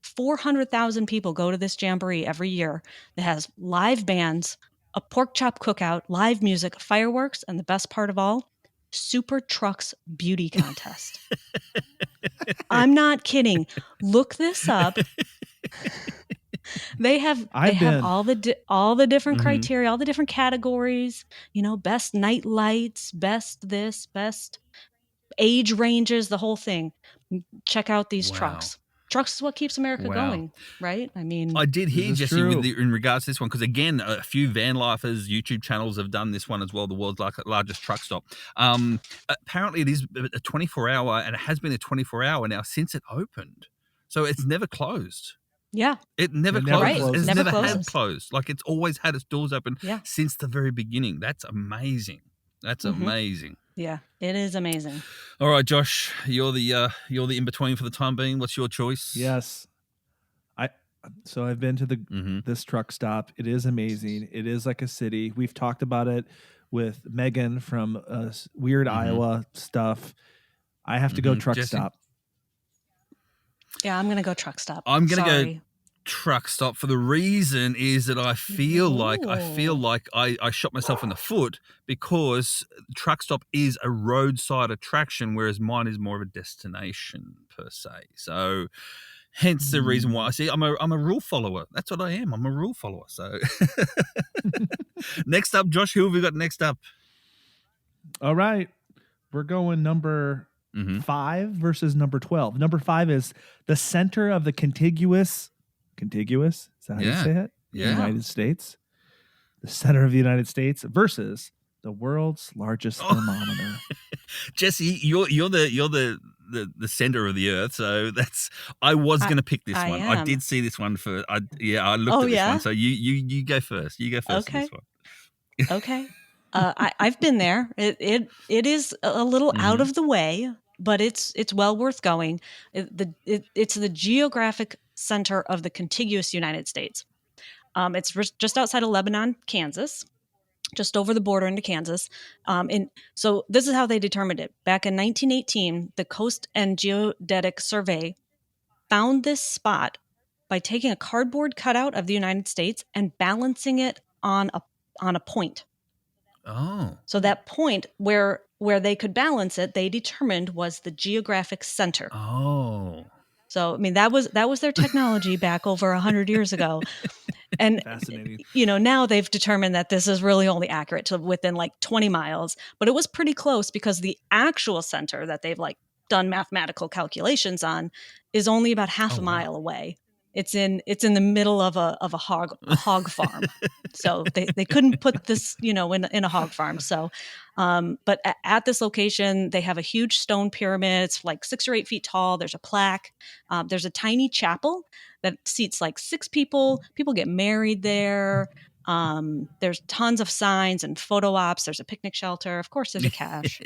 400,000 people go to this jamboree every year. It has live bands, a pork chop cookout, live music, fireworks, and the best part of all, Super Trucks Beauty Contest. I'm not kidding. Look this up. They have all the different criteria, all the different categories, you know, best night lights, best this, best age ranges, the whole thing. Check out these trucks. Trucks is what keeps America going, right? I mean, I did hear, Jessie, true. in regards to this one, because again, a few van lifers YouTube channels have done this one as well, the world's largest truck stop. Apparently it is a 24-hour, and it has been a 24-hour now since it opened. So it's never closed. Yeah. It never closed. Right. It's Never never had closes. closed. Like, it's always had its doors open since the very beginning. That's amazing. That's amazing. Yeah, it is amazing. All right, Josh, you're the in between for the time being. What's your choice? Yes. So I've been to this truck stop. It is amazing. It is like a city. We've talked about it with Megan from Weird Iowa stuff. I have to go truck Jessie? stop. Yeah, I'm going to go truck stop. I'm going to go truck stop for the reason is that I feel like I shot myself in the foot, because truck stop is a roadside attraction, whereas mine is more of a destination per se. So hence the reason why I see I'm a rule follower. That's what I am. I'm a rule follower. So next up, Josh, who have we got next up? All right. We're going number 5 versus number 12. Number 5 is the center of the contiguous. Is that how you say it? Yeah. United States. The center of the United States versus the world's largest thermometer. Jessie, you're the center of the earth, so that's. I was going to pick this one. I did see this one for. I looked at this one. So you go first. You go first. Okay. On this one. Okay. I've been there. It is a little out of the way, but it's well worth going. It's the geographic center of the contiguous United States. It's just outside of Lebanon, Kansas, just over the border into Kansas. And so this is how they determined it. Back in 1918, the Coast and Geodetic Survey found this spot by taking a cardboard cutout of the United States and balancing it on a point. Oh. So that point where they could balance it, they determined was the geographic center. Oh. So, I mean, that was their technology back over 100 years ago. And, Fascinating. you know, now they've determined that this is really only accurate to within like 20 miles, but it was pretty close because the actual center that they've like done mathematical calculations on is only about half a mile away. It's in the middle of a hog farm. So they couldn't put this, you know, in a hog farm. So, but at this location, they have a huge stone pyramid. It's like 6 or 8 feet tall. There's a plaque. There's a tiny chapel that seats like 6 people. People get married there. There's tons of signs and photo ops. There's a picnic shelter. Of course, there's a cache,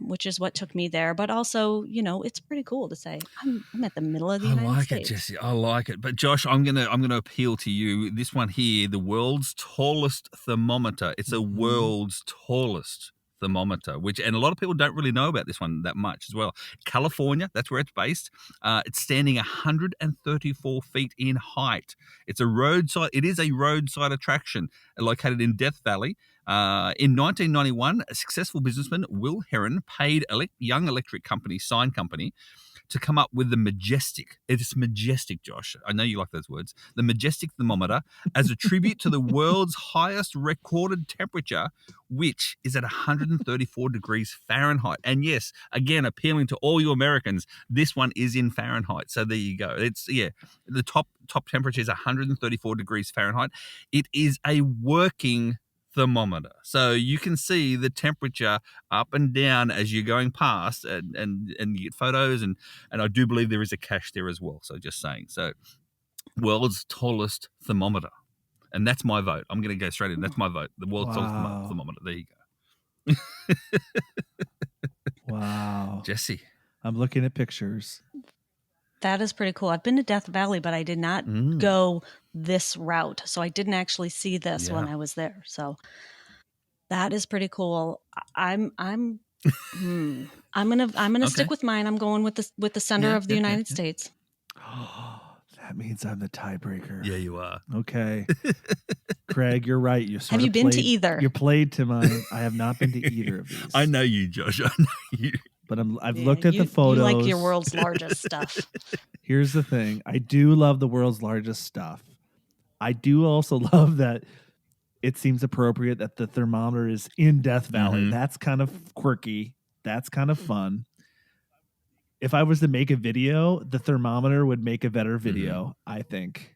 which is what took me there. But also, you know, it's pretty cool to say I'm at the middle of the United States. I like it, Jessie. I like it. But Josh, I'm gonna appeal to you. This one here, the world's tallest thermometer. It's a world's tallest thermometer, and a lot of people don't really know about this one that much as well. California, that's where it's based. It's standing 134 feet in height. It is a roadside attraction located in Death Valley. In 1991, a successful businessman, Will Heron, paid Young Electric Company, sign company, to come up with the Majestic. It's majestic, Josh. I know you like those words. The Majestic thermometer as a tribute to the world's highest recorded temperature, which is at 134 degrees Fahrenheit. And yes, again, appealing to all you Americans, this one is in Fahrenheit. So there you go. The top temperature is 134 degrees Fahrenheit. It is a working thermometer, so you can see the temperature up and down as you're going past, and you get photos, and I do believe there is a cache there as well. So just saying. So world's tallest thermometer, and that's my vote. I'm going to go straight in. That's my vote. The world's tallest thermometer. There you go. Wow, Jessie, I'm looking at pictures. That is pretty cool. I've been to Death Valley, but I did not go this route, so I didn't actually see this when I was there. So that is pretty cool. I'm gonna stick with mine. I'm going with the center of the United States. Oh, that means I'm the tiebreaker. Yeah, you are. Okay, Craig, you're right. Have you been to either? You played to mine. I have not been to either of these. I know you, Josh. I know you. But I've looked at the photos. You like your world's largest stuff. Here's the thing. I do love the world's largest stuff. I do also love that it seems appropriate that the thermometer is in Death Valley. Mm-hmm. That's kind of quirky. That's kind of fun. If I was to make a video, the thermometer would make a better video, I think.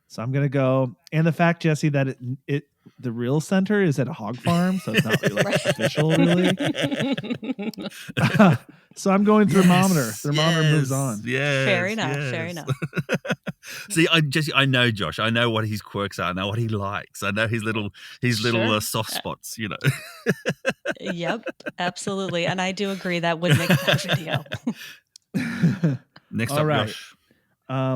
So I'm going to go. And the fact, Jessie, that the real center is at a hog farm, so it's not really official, really. So I'm going thermometer. Thermometer moves on. Yes, fair enough. See, I know Josh. I know what his quirks are. I know what he likes. I know his little soft spots. You know. Yep, absolutely, and I do agree that would make a better video. Next All up, right. Josh.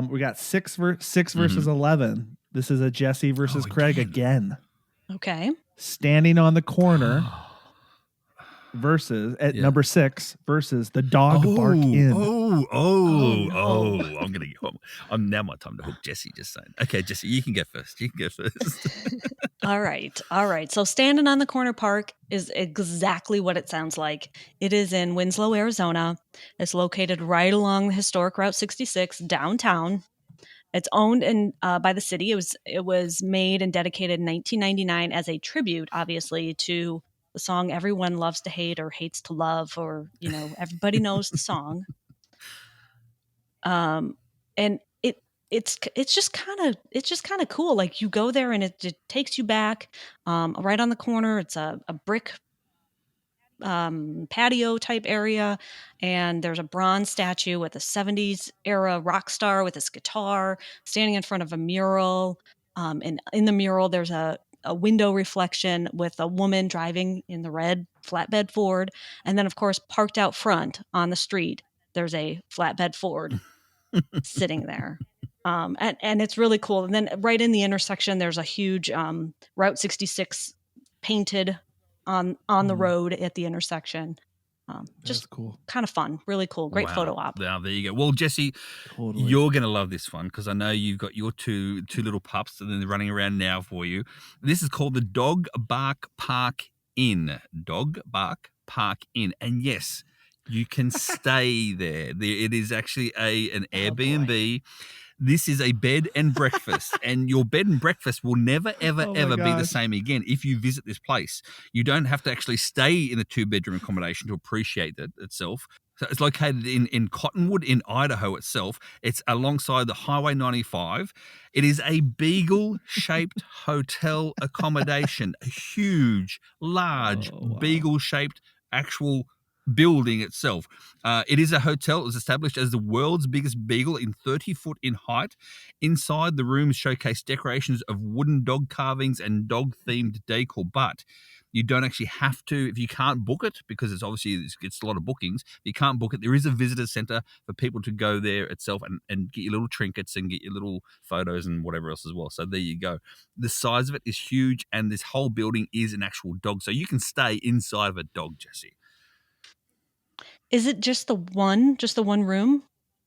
We got 6 versus 11. This is a Jessie versus Craig again. Okay. Standing on the corner versus at number 6 versus the Dog Bark Inn. I'm gonna go. Now my time to hook Jessie. Just saying. Okay, Jessie, you can go first. All right. So Standing on the Corner Park is exactly what it sounds like. It is in Winslow, Arizona. It's located right along the historic Route 66 downtown. It's owned by the city. It was made and dedicated in 1999 as a tribute, obviously, to the song "Everyone Loves to Hate" or "Hates to Love," or everybody knows the song. And it's just kind of cool. Like, you go there and it takes you back. Right on the corner, it's a brick patio type area, and there's a bronze statue with a 70s era rock star with his guitar standing in front of a mural. And in the mural, there's a window reflection with a woman driving in the red flatbed Ford. And then, of course, parked out front on the street, there's a flatbed Ford sitting there. And it's really cool. And then right in the intersection, there's a huge Route 66 painted on the road at the intersection. Just cool. Kind of fun. Really cool. Great photo op. Wow, there you go. Well, Jessie, you're going to love this one because I know you've got your two little pups and they're running around now for you. This is called the Dog Bark Park Inn. Dog Bark Park Inn. And yes, you can stay there. It is actually an Airbnb. This is a bed and breakfast, and your bed and breakfast will never, ever be the same again if you visit this place. You don't have to actually stay in a 2-bedroom accommodation to appreciate it itself. So it's located in Cottonwood in Idaho itself. It's alongside the Highway 95. It is a beagle-shaped hotel accommodation, a huge, large beagle-shaped actual building itself. It is a hotel. It was established as the world's biggest beagle, in 30 foot in height. Inside, the rooms showcase decorations of wooden dog carvings and dog-themed decor. But You don't actually have to, if you can't book it, because it's a lot of bookings. If you can't book it, there is a visitor center for people to go there itself and get your little trinkets and get your little photos and whatever else as well. So there you go. The size of it is huge, and this whole building is an actual dog. So you can stay inside of a dog, Jessie. Is it just the one room?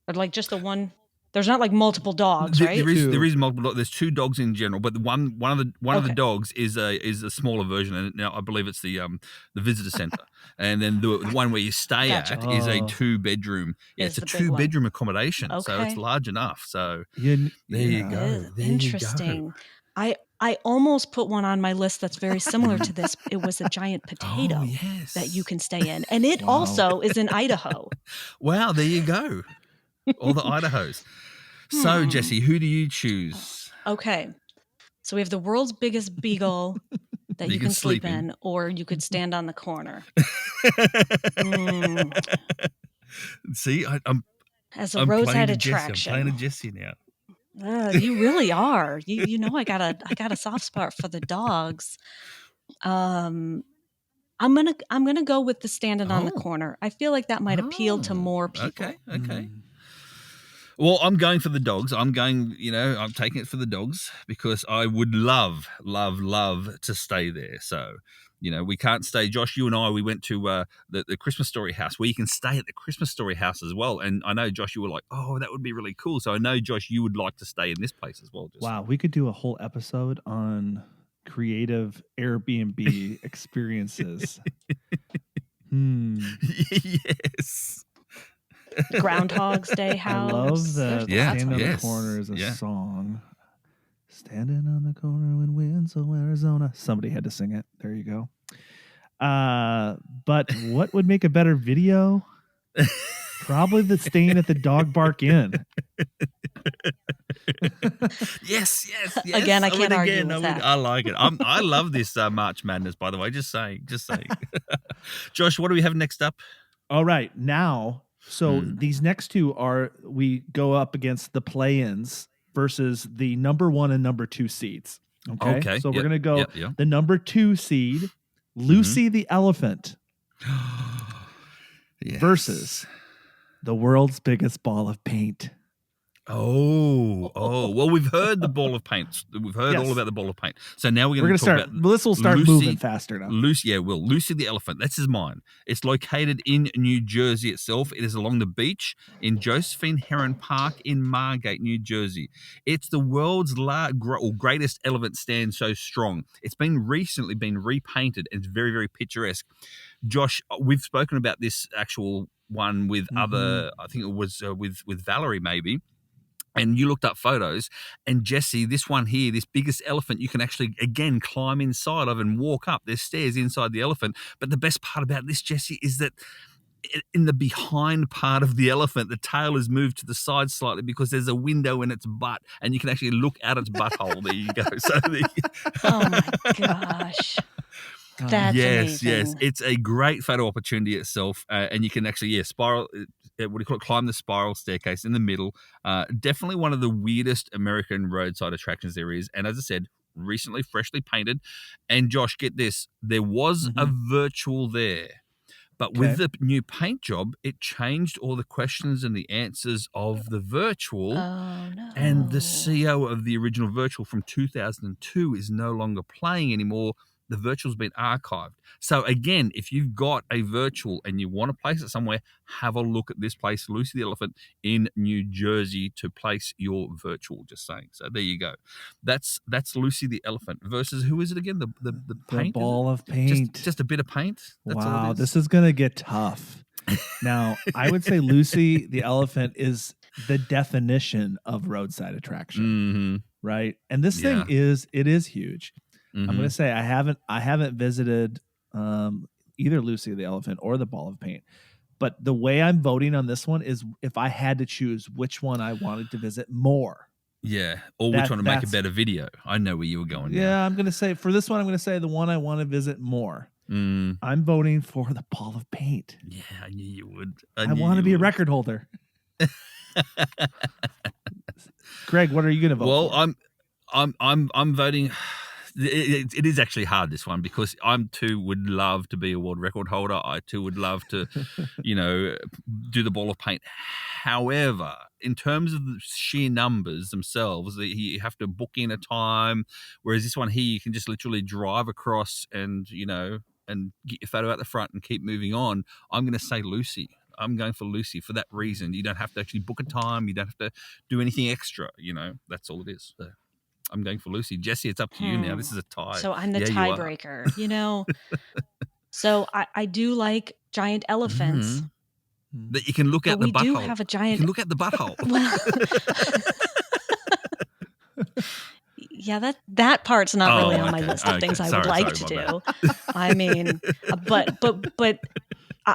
Or like just the one? There's not like multiple dogs, right? There is multiple. There's 2 dogs in general, but one of the dogs is a smaller version, and now I believe it's the visitor center, and then the one where you stay at is a 2-bedroom. Yeah, it's a 2-bedroom accommodation, so it's large enough. So there you go. Interesting. I almost put one on my list that's very similar to this. It was a giant potato that you can stay in, and it also is in Idaho. Wow, there you go. All the Idahos. So, Jessie, who do you choose? Okay. So we have the world's biggest beagle that you can sleep in, or you could stand on the corner. See, I'm roadside attraction. I'm playing a Jessie now. You really are. You know I got a soft spot for the dogs. I'm gonna go with the standing on the corner. I feel like that might appeal to more people. Okay. Well, I'm going for the dogs. I'm taking it for the dogs because I would love to stay there. So, we can't stay. Josh, you and I, we went to the Christmas Story house where you can stay at the Christmas Story house as well. And I know, Josh, you were like, oh, that would be really cool. So I know, Josh, you would like to stay in this place as well. Wow, we could do a whole episode on creative Airbnb experiences. Yes. Groundhog's Day house. I love that. Standing on the corner is a Yeah. song. Standing on the corner in Winslow, Arizona. Somebody had to sing it. There you go. But what would make a better video? Probably the staying at the Dog Bark Inn. Yes. Again, I can't argue with that. I like it. I love this March Madness, by the way. Just saying. Josh, what do we have next up? All right. Now, so these next 2 we go up against the play-ins versus the number 1 and number 2 seeds. Okay. So we're going to go the number 2 seed, Lucy the elephant, versus the world's biggest ball of paint. Oh. Well, we've heard the ball of paint. We've heard all about the ball of paint. So now we're going to start. This will start moving faster now. Lucy the elephant. That's his mine. It's located in New Jersey itself. It is along the beach in Josephine Heron Park in Margate, New Jersey. It's the world's greatest elephant stand so strong. It's recently been repainted and it's very, very picturesque. Josh, we've spoken about this actual one with other, I think it was with Valerie maybe. And you looked up photos, and Jessie, this one here, this biggest elephant, you can actually, again, climb inside of and walk up. There's stairs inside the elephant. But the best part about this, Jessie, is that in the behind part of the elephant, the tail is moved to the side slightly because there's a window in its butt, and you can actually look at its butthole. There you go. Oh, my gosh. That's amazing. Yes. It's a great photo opportunity itself, and you can actually, spiral. What do you call it? Climb the spiral staircase in the middle. Definitely one of the weirdest American roadside attractions there is. And as I said, recently freshly painted. And Josh, get this: there was a virtual there, but with the new paint job, it changed all the questions and the answers of the virtual. Oh no! And the CEO of the original virtual from 2002 is no longer playing anymore. The virtual's been archived. So again, if you've got a virtual and you want to place it somewhere, have a look at this place, Lucy the Elephant in New Jersey, to place your virtual. Just saying. So there you go. That's Lucy the Elephant versus who is it again? The paint. The ball of paint. Just a bit of paint. That's all wow, it is. This is gonna get tough. Now, I would say Lucy the Elephant is the definition of roadside attraction, right? And this thing is huge. I'm going to say I haven't visited either Lucy the Elephant or the Ball of Paint, but the way I'm voting on this one is if I had to choose which one I wanted to visit more. Yeah, or which one to make a better video. I know where you were going. Yeah, I'm going to say for this one, I'm going to say the one I want to visit more. I'm voting for the Ball of Paint. Yeah, I knew you would. I want to be a record holder. Greg, what are you going to vote for? Well, I'm voting. it is actually hard, this one, because I'm too would love to be a world record holder. I too would love to, do the ball of paint. However, in terms of the sheer numbers themselves, you have to book in a time, whereas this one here, you can just literally drive across and get your photo out the front and keep moving on. I'm going to say Lucy. I'm going for Lucy for that reason. You don't have to actually book a time. You don't have to do anything extra. That's all it is. So I'm going for Lucy. Jessie, it's up to you now. This is a tie. So I'm the Yeah, tiebreaker. So I do like giant elephants. That you can look at the butthole. We do have a giant. You can look at the butthole. Yeah, that part's not really on my list of things I would like to do. I mean, but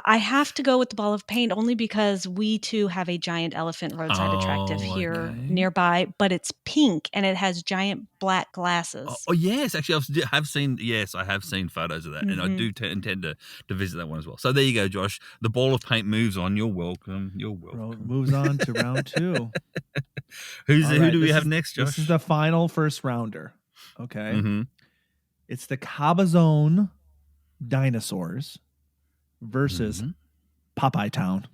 I have to go with the ball of paint only because we too have a giant elephant roadside attractive here nearby, but it's pink and it has giant black glasses. Oh yes, actually I have seen photos of that, and I do intend to visit that one as well. So there you go, Josh. The ball of paint moves on. You're welcome. Moves on to round 2. Who do we have next, Josh? This is the final first rounder. Okay. It's the Cabazon dinosaurs versus Popeye Town.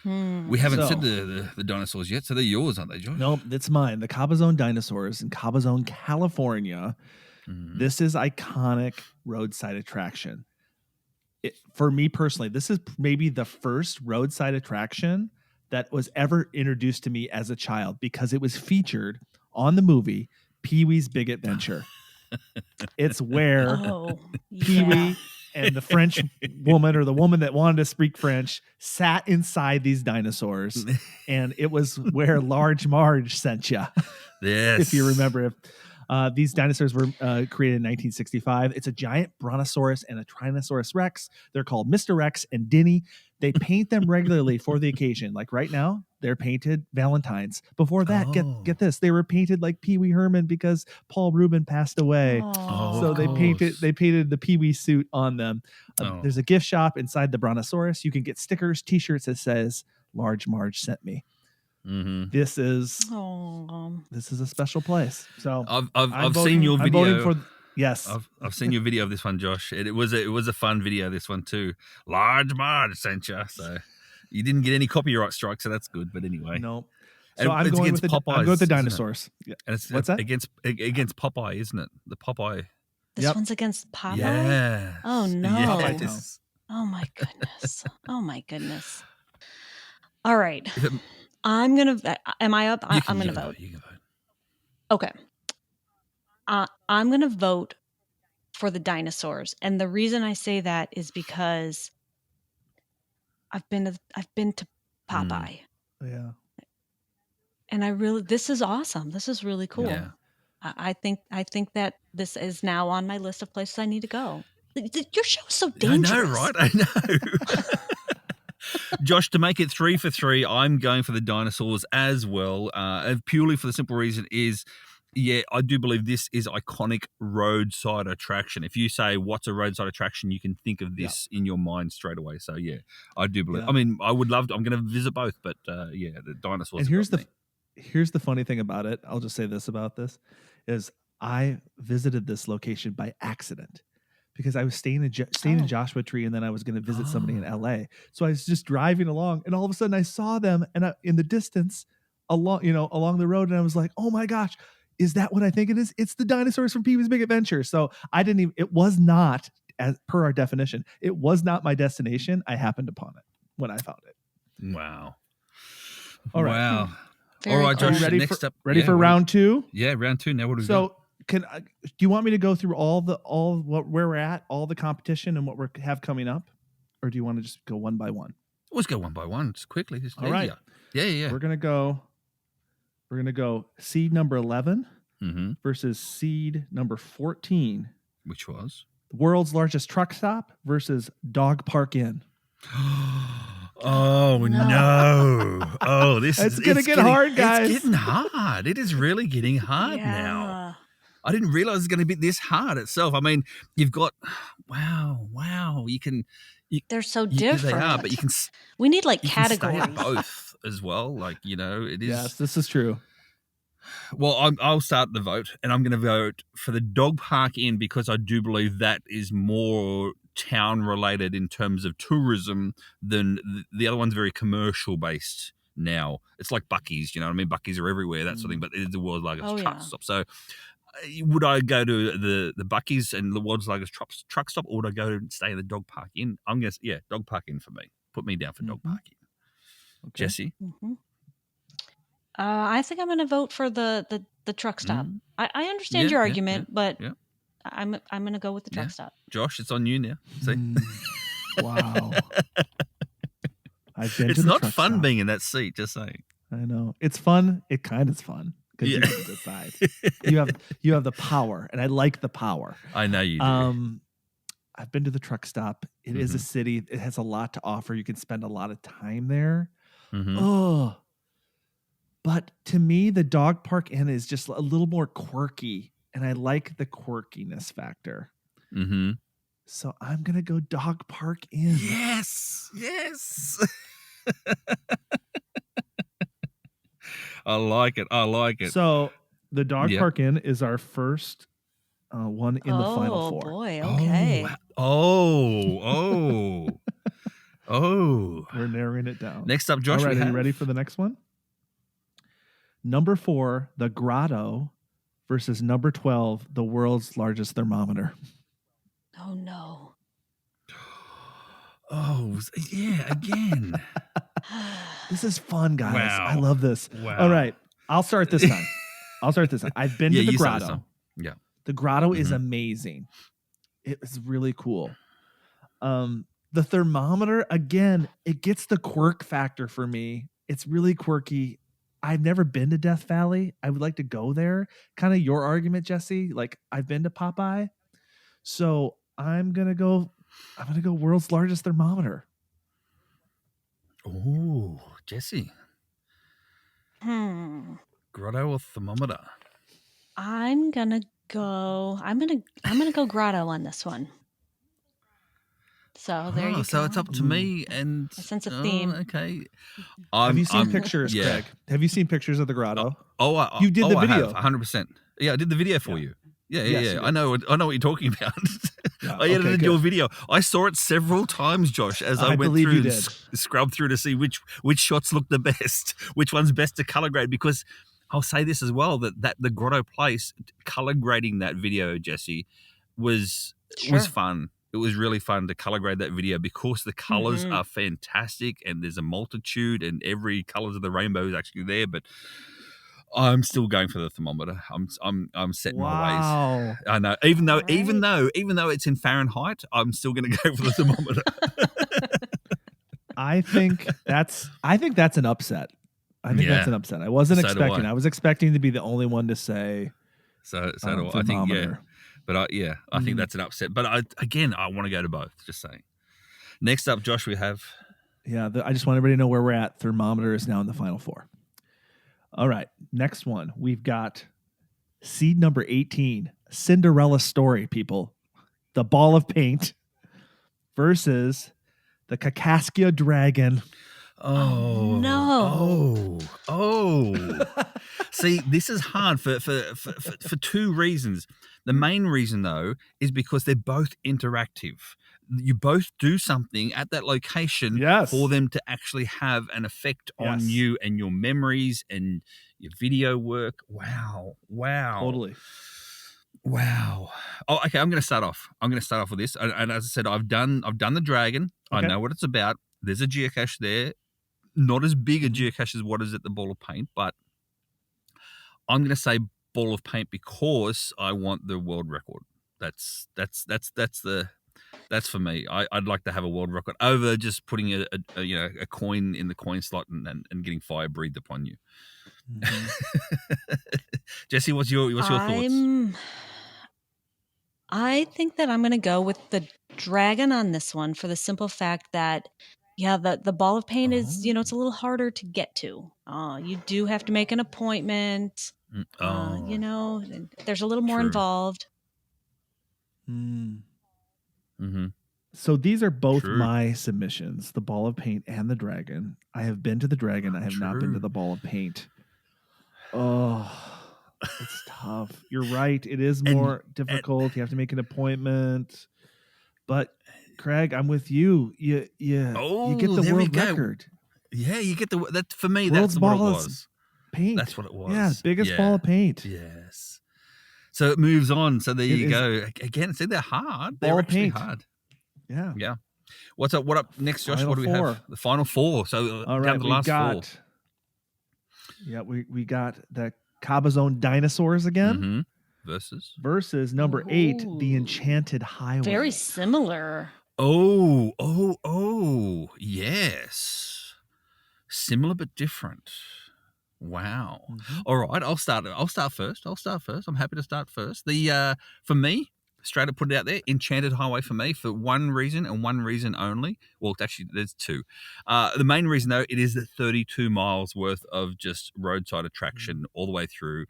We haven't said the dinosaurs yet, so they're yours, aren't they, Josh? Nope, it's mine. The Cabazon dinosaurs in Cabazon, California. This is iconic roadside attraction. For me personally, this is maybe the first roadside attraction that was ever introduced to me as a child because it was featured on the movie Pee-wee's Big Adventure. It's where Pee-wee and the French woman, or the woman that wanted to speak French, sat inside these dinosaurs. And it was where Large Marge sent you. Yes. If you remember. These dinosaurs were created in 1965. It's a giant brontosaurus and a Tyrannosaurus Rex. They're called Mr. Rex and Dinny. They paint them regularly for the occasion. Like right now, they're painted Valentine's. Before that, get this, they were painted like Pee Wee Herman because Paul Rubin passed away. So they painted the Pee Wee suit on them. There's a gift shop inside the brontosaurus. You can get stickers, T-shirts that says "Large Marge sent me." This is a special place. So I've seen your video. Yes, I've seen your video of this one, Josh. It was a fun video. This one too. Large Marge sent you, so you didn't get any copyright strikes, so that's good. But anyway, no. So I'm going with Popeyes. I'm going with the dinosaurs. Yeah. And What's that? Against Popeye, isn't it? The Popeye. This one's against Popeye. Yeah. Oh no. Yes. Oh my goodness. Oh my goodness. All right. I'm gonna. Am I up? I'm gonna vote. You can vote. Okay. I'm gonna vote for the dinosaurs, and the reason I say that is because I've been to Popeye. Yeah. And this is awesome. This is really cool. Yeah. I think that this is now on my list of places I need to go. Your show's so dangerous. I know, right? I know. Josh, to make it 3 for 3, I'm going for the dinosaurs as well. Purely for the simple reason is, I do believe this is iconic roadside attraction. If you say what's a roadside attraction, you can think of this in your mind straight away. So I do believe. Yeah. I mean, I would love to. I'm going to visit both, but the dinosaurs. And here's the funny thing about it. I'll just say this about this is I visited this location by accident. Because I was staying in Joshua Tree, and then I was going to visit somebody in LA. So I was just driving along, and all of a sudden I saw them, and in the distance, along the road, and I was like, "Oh my gosh, is that what I think it is? It's the dinosaurs from Pee-wee's Big Adventure." So I didn't even. It was not, as per our definition, it was not my destination. I happened upon it when I found it. Wow! All right. Wow! Very all right, Josh. Ready for round 2? Yeah, round 2. Now what do we got? Do you want me to go through where we're at, all the competition and what we have coming up, or do you want to just go one by one? Let's go one by one, just quickly. Just all right. Yeah. We're gonna go seed number 11 versus seed number 14, which was the world's largest truck stop versus Dog Park Inn. Oh no! Oh, it's gonna get hard, guys. It's getting hard. It is really getting hard now. I didn't realize it's going to be this hard itself. I mean, you've got, wow. They're so different. They are, but we need like you categories. Can stay at both as well. Like, it is. Yes, this is true. Well, I'll start the vote, and I'm going to vote for the dog park inn because I do believe that is more town related in terms of tourism than the other one's very commercial based now. It's like Buc-ee's, you know what I mean? Buc-ee's are everywhere, that sort of thing, but it is the world's largest truck stop. So would I go to the Buc-ee's and the world's largest truck stop, or would I go and stay in the dog park inn? I'm going to, dog park inn for me. Put me down for dog park inn. Okay. Jessie? I think I'm going to vote for the truck stop. I understand your argument, but I'm going to go with the truck stop. Josh, it's on you now. See? Wow. I've been it's to the not truck fun stop. being in that seat, just saying. I know. It's fun. It kind of is fun because you can decide. you have the power, and I like the power. I know you do. I've been to the truck stop. It is a city. It has a lot to offer. You can spend a lot of time there. Oh. But to me, the dog park inn is just a little more quirky, and I like the quirkiness factor. So I'm going to go dog park inn. Yes. I like it. So the dog park inn is our first one in the final four. Oh, boy. Okay. Oh. We're narrowing it down. Next up, Josh. All right, are you ready for the next one? Number 4, the Grotto versus number 12, the world's largest thermometer. Oh, no. Oh, yeah, again. This is fun, guys. Wow. I love this. Wow. All right, I'll start this time. I've been to the Grotto. Yeah. The Grotto is amazing. It is really cool. The thermometer, again, it gets the quirk factor for me. It's really quirky. I've never been to Death Valley. I would like to go there. Kind of your argument, Jessie. Like, I've been to Popeye. So I'm gonna go world's largest thermometer. Oh, Jessie. Grotto or thermometer? I'm gonna go Grotto on this one. So there you go. So it's up to me, and I sense a theme. Okay. Have you seen pictures, Craig? Have you seen pictures of the Grotto? You did the video. 100%. Yeah, I did the video for you. Yeah. I know what you're talking about. I edited your video. I saw it several times, Josh, as I went through and scrubbed through to see which shots look the best, which one's best to color grade. Because I'll say this as well, that the Grotto place, color grading that video, Jessie, was fun. It was really fun to color grade that video because the colors are fantastic and there's a multitude and every colors of the rainbow is actually there. But I'm still going for the thermometer. I'm set in my ways. I know. Even though it's in Fahrenheit, I'm still going to go for the thermometer. I think that's an upset. That's an upset. I wasn't expecting. I was expecting to be the only one to say. So do I. I think But I think that's an upset. But I want to go to both, just saying. Next up, Josh, we have... I just want everybody to know where we're at. Thermometer is now in the final 4. All right, next one. We've got seed number 18, Cinderella Story, people. The ball of paint versus the Kakaskia Dragon. Oh no! Oh! See, this is hard for 2 reasons. The main reason, though, is because they're both interactive. You both do something at that location for them to actually have an effect on you and your memories and your video work. Wow! Totally. Wow. Oh, okay. I'm going to start off with this. And as I said, I've done the dragon. Okay. I know what it's about. There's a geocache there. Not as big a geocache as what is at the ball of paint, but I'm going to say ball of paint because I want the world record. That's for me. I'd like to have a world record over just putting a coin in the coin slot and getting fire breathed upon you. Jessie, what's your thoughts? I think that I'm going to go with the dragon on this one for the simple fact that the ball of paint is, it's a little harder to get to. You do have to make an appointment. There's a little more involved. So these are both my submissions, the ball of paint and the dragon. I have been to the dragon. I have not been to the ball of paint. Oh, It's tough. You're right. It is more difficult. You have to make an appointment. But Craig, I'm with you. You get the world record. Yeah, you get that. For me, World's that's what it ball was. Paint. That's what it was. Yeah, biggest ball of paint. Yes. So it moves on. So there you go. Again, see, they're hard. They're actually hard. Yeah. Yeah. What up next, Josh? What do we have? The final four. So all right, down to the last four. Yeah, we got the Cabazon dinosaurs again. Versus number 8, the Enchanted Highway. Very similar. Oh, yes. Similar but different. Wow. Mm-hmm. All right, I'll start first. I'm happy to start first. For me, straight up put it out there, Enchanted Highway for me for one reason and one reason only. Well, actually, there's two. The main reason, though, it is the 32 miles worth of just roadside attraction all the way through.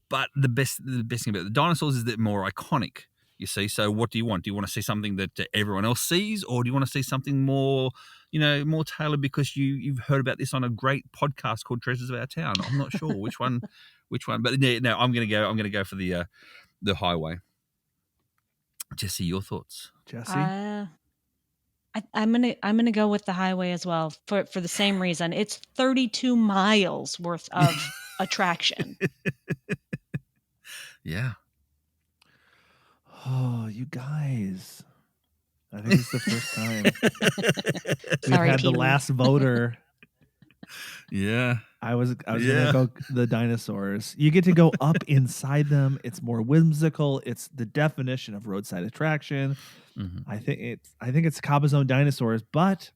But the best thing about the dinosaurs is they're more iconic, you see. So what do you want? Do you want to see something that everyone else sees, or do you want to see something more, more tailored because you've heard about this on a great podcast called Treasures of Our Town? I'm not sure which one. But no, I'm gonna go for the highway. Jesse, your thoughts? Jesse, I'm gonna go with the highway as well for the same reason. It's 32 miles worth of attraction. Yeah. Oh, you guys. I think it's the first time. Sorry, we had Pee-wee. the last voter. Yeah. I was gonna go the dinosaurs. You get to go up inside them. It's more whimsical. It's the definition of roadside attraction. Mm-hmm. I think it's Cabazon dinosaurs, but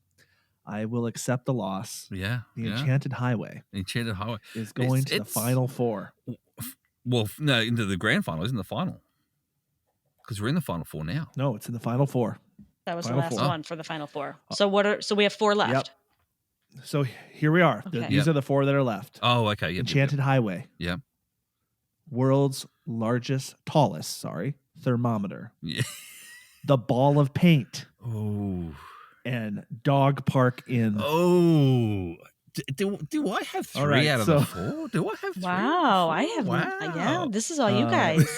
I will accept the loss. Yeah. The Enchanted Highway. Enchanted Highway is going to the final four. Well, no, into the grand final, isn't the final? Because we're in the final four now. No, it's in the final four. That was final the last one for the final four. So we have 4 left. Yep. So here we are. Okay. These are the 4 that are left. Oh, okay. Yep, Enchanted Highway. Yeah. World's tallest thermometer. Yeah. The Ball of Paint. Oh. And Dog Park Inn. Oh. Do I have 3 out of the 4? Do I have 3? Wow, I have. Wow. Yeah, this is all you guys.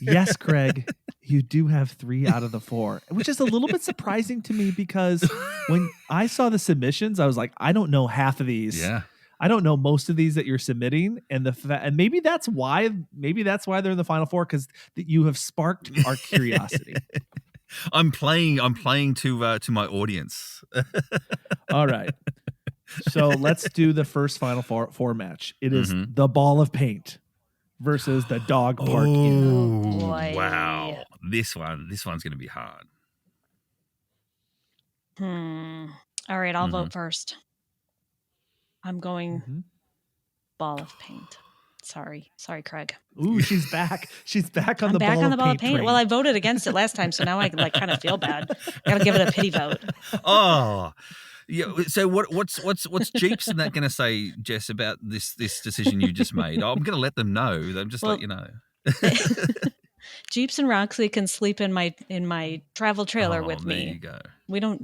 Yes, Craig, you do have 3 out of the 4, which is a little bit surprising to me because when I saw the submissions, I was like, I don't know half of these. Yeah. I don't know most of these that you're submitting, and maybe that's why they're in the final 4 because you have sparked our curiosity. I'm playing to my audience. All right. So let's do the first final 4 match. It is the Ball of Paint versus the Dog Park Inn. Oh, boy. Wow. This one's going to be hard. All right, I'll vote first. I'm going Ball of Paint. Sorry, Craig. Ooh, she's back. She's back on I'm the back Ball on of the Ball of Paint. Well, I voted against it last time, so now I kind of feel bad. I got to give it a pity vote. Oh. Yeah. So what's Jeeps and that going to say, Jess, about this decision you just made? I'm going to let them know. I'm just let you know. Jeeps and Roxy can sleep in my travel trailer with me. There you go.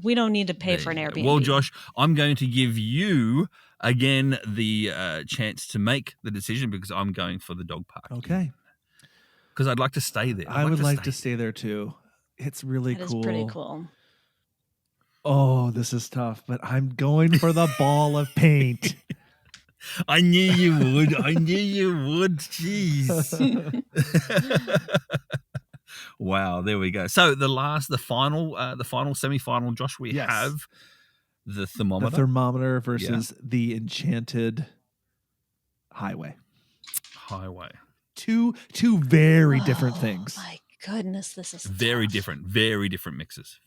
We don't need to pay for an Airbnb. Well, Josh, I'm going to give you again the chance to make the decision because I'm going for the dog park. Okay. Because I'd like to stay there. I would like to stay there too. It's really cool. That is pretty cool. Oh, this is tough, but I'm going for the Ball of Paint. I knew you would. Jeez. Wow, there we go. So the final semi-final, Josh, we have the thermometer. The thermometer versus the Enchanted Highway. Two very different things. My goodness, this is very tough. different mixes.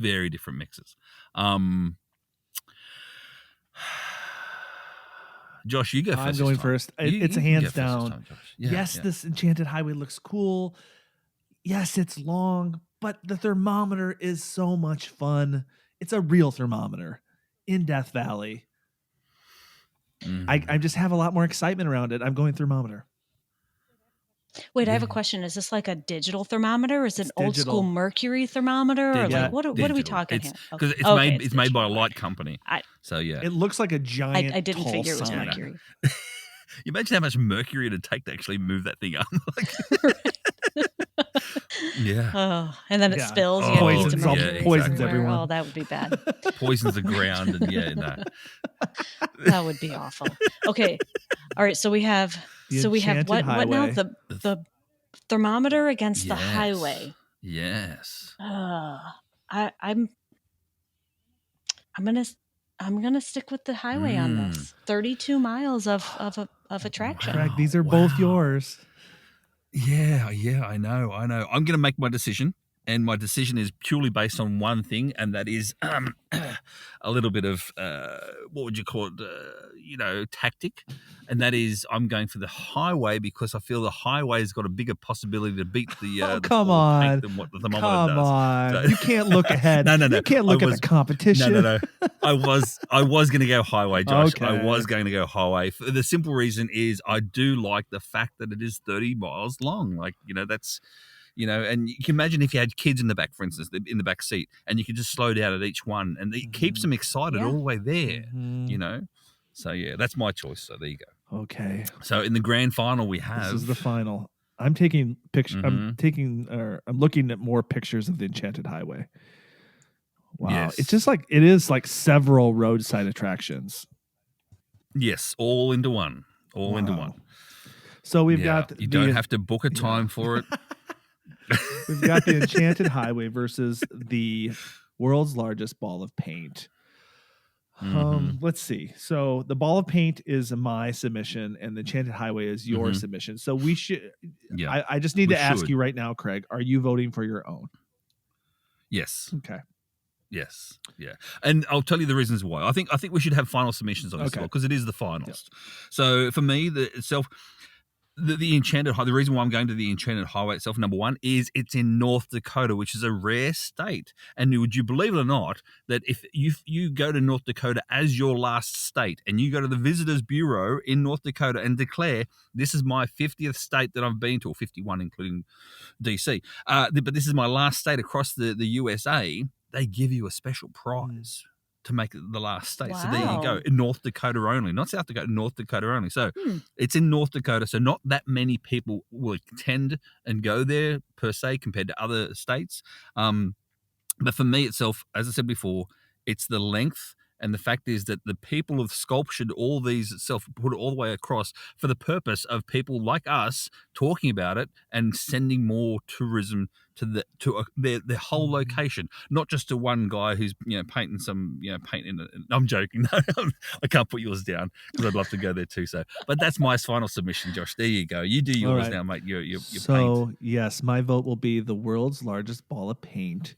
Josh, you go first. I'm going first. It's a hands down. Yes, this Enchanted Highway looks cool. Yes, it's long, but the thermometer is so much fun. It's a real thermometer in Death Valley. I just have a lot more excitement around it. I'm going thermometer. Wait, I have a question. Is this like a digital thermometer? Or is it an old school mercury thermometer? Or like what are we talking here? Because it's made by a light company. So yeah, it looks like a giant. I didn't tall figure it was sign. mercury. You imagine how much mercury it'd take to actually move that thing up. Yeah. Oh, and then it Yeah. spills. You Poisons have all- mercury poisons everywhere. everyone. Oh, that would be bad. Poisons the ground and no. That would be awful. Okay. All right. So we have Enchanted what now? Highway. The thermometer against the Yes. highway. Yes. I'm gonna stick with the highway on this. 32 miles of attraction. Craig, these are both yours. Yeah, I know. I'm going to make my decision, and my decision is purely based on one thing, and that is a little bit of what would you call it? Tactic, and that is I'm going for the highway because I feel the highway has got a bigger possibility to beat the come polar on, paint than what the thermometer come does. on! So- You can't look ahead. No. You can't look at the competition. No. I was going to go highway, Josh. Okay. I was going to go highway. The simple reason is I do like the fact that it is 30 miles long. Like, that's, and you can imagine if you had kids in the back, for instance, in the back seat, and you could just slow down at each one, and it keeps them excited all the way there, So, yeah, that's my choice. So there you go. Okay. So in the grand final, we have. This is the final. I'm taking pictures. Mhm. I'm looking at more pictures of the Enchanted Highway. Wow. Yes. It's just like, it is like several roadside attractions. Yes, all into one. All into one. So we've got you don't have to book a time for it. We've got the Enchanted Highway versus the world's largest ball of paint. Let's see. So the ball of paint is my submission, and the Enchanted Highway is your submission. So we should. Yeah, I just need to ask you right now, Craig. Are you voting for your own? Yes. Okay. Yes. Yeah. And I'll tell you the reasons why. I think we should have final submissions on this as well, because it is the finals. Yep. So for me, the Enchanted Highway, the reason why I'm going to the Enchanted Highway itself, number one, is it's in North Dakota, which is a rare state. And would you believe it or not, that if you go to North Dakota as your last state and you go to the Visitors Bureau in North Dakota and declare, this is my 50th state that I've been to, or 51, including DC, but this is my last state across the USA, they give you a special prize to make it the last state. Wow. So there you go. In North Dakota only, not South Dakota, North Dakota only. So it's in North Dakota. So not that many people will attend and go there per se compared to other states. But for me itself, as I said before, it's the length. And the fact is that the people have sculptured all these itself, put it all the way across for the purpose of people like us talking about it and sending more tourism to their whole location, not just to one guy who's painting some painting. I'm joking. No, I can't put yours down because I'd love to go there too. So, but that's my final submission, Josh. There you go. You do yours now, mate. Your so paint. Yes, my vote will be the world's largest ball of paint.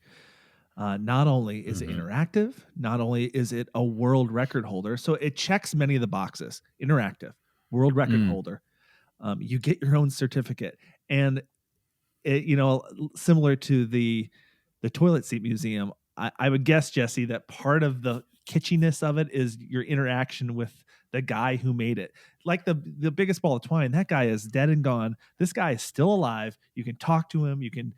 Not only is it interactive, not only is it a world record holder, so it checks many of the boxes. Interactive, world record holder. You get your own certificate, and it, similar to the toilet seat museum, I would guess, Jesse, that part of the kitschiness of it is your interaction with the guy who made it. Like the biggest ball of twine, that guy is dead and gone. This guy is still alive. You can talk to him. You can